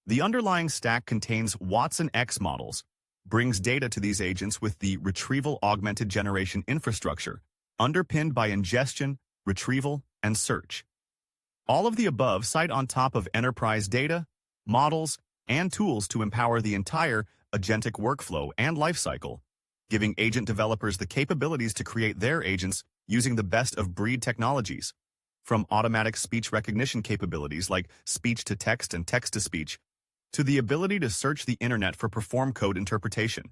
The underlying stack contains Watson X models, brings data to these agents with the retrieval augmented generation infrastructure, underpinned by ingestion, retrieval, and search. All of the above sit on top of enterprise data, models, and tools to empower the entire agentic workflow and lifecycle, giving agent developers the capabilities to create their agents using the best-of-breed technologies, from automatic speech recognition capabilities like speech-to-text and text-to-speech, to the ability to search the internet for perform code interpretation.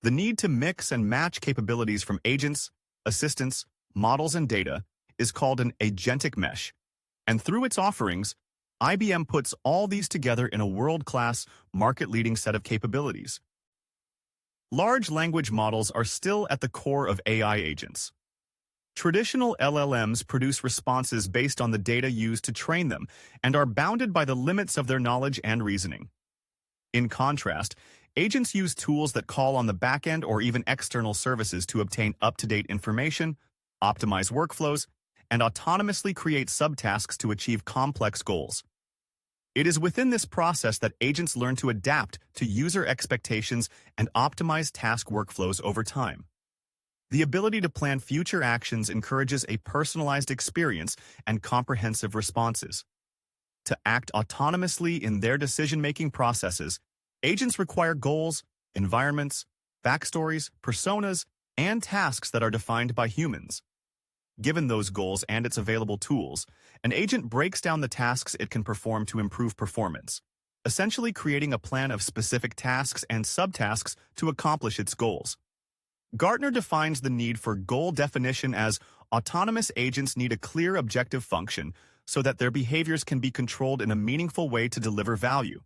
The need to mix and match capabilities from agents, assistants, models, and data is called an agentic mesh, and through its offerings, IBM puts all these together in a world-class, market-leading set of capabilities. Large language models are still at the core of AI agents. Traditional LLMs produce responses based on the data used to train them and are bounded by the limits of their knowledge and reasoning. In contrast, agents use tools that call on the backend or even external services to obtain up-to-date information, optimize workflows, and autonomously create subtasks to achieve complex goals. It is within this process that agents learn to adapt to user expectations and optimize task workflows over time. The ability to plan future actions encourages a personalized experience and comprehensive responses. To act autonomously in their decision-making processes, agents require goals, environments, backstories, personas, and tasks that are defined by humans. Given those goals and its available tools, an agent breaks down the tasks it can perform to improve performance, essentially creating a plan of specific tasks and subtasks to accomplish its goals. Gartner defines the need for goal definition as autonomous agents need a clear objective function so that their behaviors can be controlled in a meaningful way to deliver value.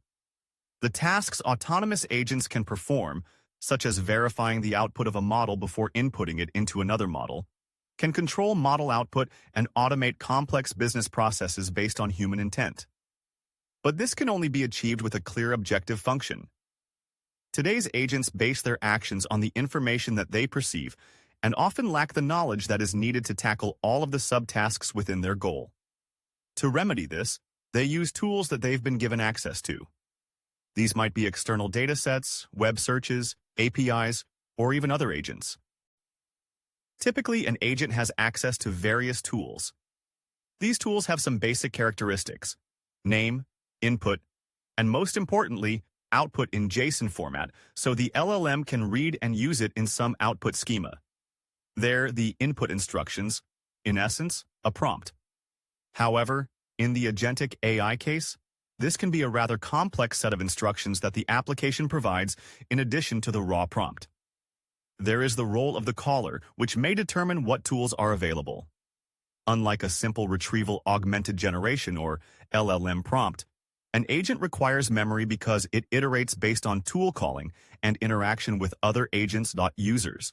The tasks autonomous agents can perform, such as verifying the output of a model before inputting it into another model, can control model output and automate complex business processes based on human intent. But this can only be achieved with a clear objective function. Today's agents base their actions on the information that they perceive and often lack the knowledge that is needed to tackle all of the subtasks within their goal. To remedy this, they use tools that they've been given access to. These might be external datasets, web searches, APIs, or even other agents. Typically, an agent has access to various tools. These tools have some basic characteristics: name, input, and most importantly, output in JSON format, so the LLM can read and use it in some output schema. They're the input instructions, in essence, a prompt. However, in the agentic AI case, this can be a rather complex set of instructions that the application provides in addition to the raw prompt. There is the role of the caller, which may determine what tools are available. Unlike a simple retrieval augmented generation or LLM prompt, an agent requires memory because it iterates based on tool calling and interaction with other agents, users.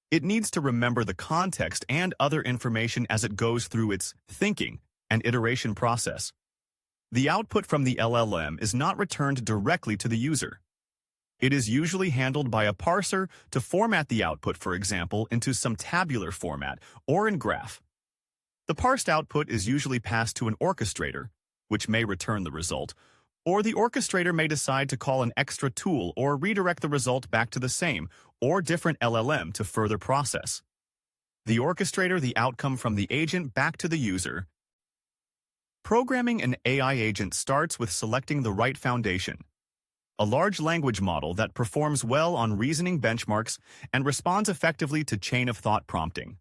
It needs to remember the context and other information as it goes through its thinking and iteration process. The output from the LLM is not returned directly to the user. It is usually handled by a parser to format the output, for example, into some tabular format or in graph. The parsed output is usually passed to an orchestrator, which may return the result, or the orchestrator may decide to call an extra tool or redirect the result back to the same or different LLM to further process. The orchestrator the outcome from the agent back to the user. Programming an AI agent starts with selecting the right foundation, a large language model that performs well on reasoning benchmarks and responds effectively to chain-of-thought prompting.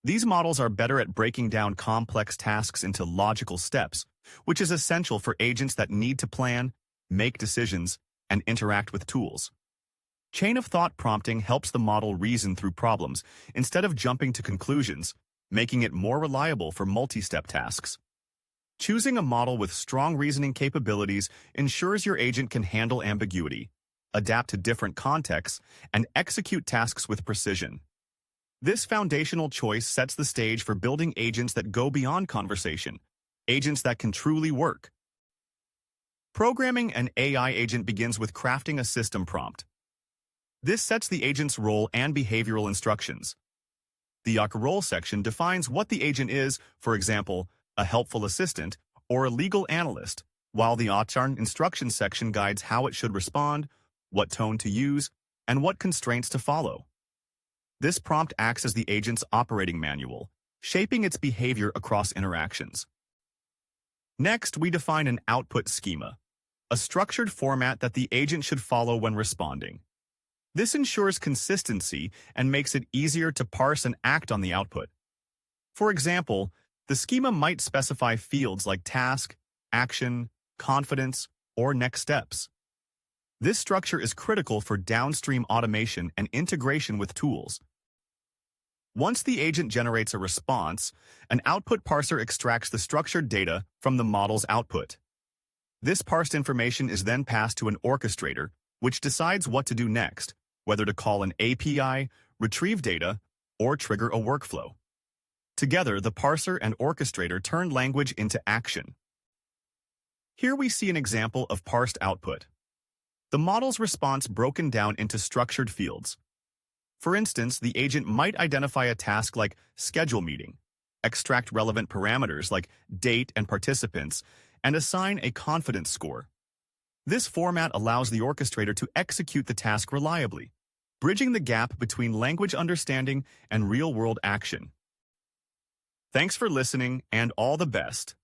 These models are better at breaking down complex tasks into logical steps, which is essential for agents that need to plan, make decisions, and interact with tools. Chain-of-thought prompting helps the model reason through problems instead of jumping to conclusions, making it more reliable for multi-step tasks. Choosing a model with strong reasoning capabilities ensures your agent can handle ambiguity, adapt to different contexts, and execute tasks with precision. This foundational choice sets the stage for building agents that go beyond conversation, agents that can truly work. Programming an AI agent begins with crafting a system prompt. This sets the agent's role and behavioral instructions. The role section defines what the agent is, for example, a helpful assistant or a legal analyst, while the instruction section guides how it should respond, what tone to use, and what constraints to follow. This prompt acts as the agent's operating manual, shaping its behavior across interactions. Next, we define an output schema, a structured format that the agent should follow when responding. This ensures consistency and makes it easier to parse and act on the output. For example, the schema might specify fields like task, action, confidence, or next steps. This structure is critical for downstream automation and integration with tools. Once the agent generates a response, an output parser extracts the structured data from the model's output. This parsed information is then passed to an orchestrator, which decides what to do next, whether to call an API, retrieve data, or trigger a workflow. Together, the parser and orchestrator turn language into action. Here we see an example of parsed output. The model's response broken down into structured fields. For instance, the agent might identify a task like schedule meeting, extract relevant parameters like date and participants, and assign a confidence score. This format allows the orchestrator to execute the task reliably, bridging the gap between language understanding and real-world action. Thanks for listening, and all the best.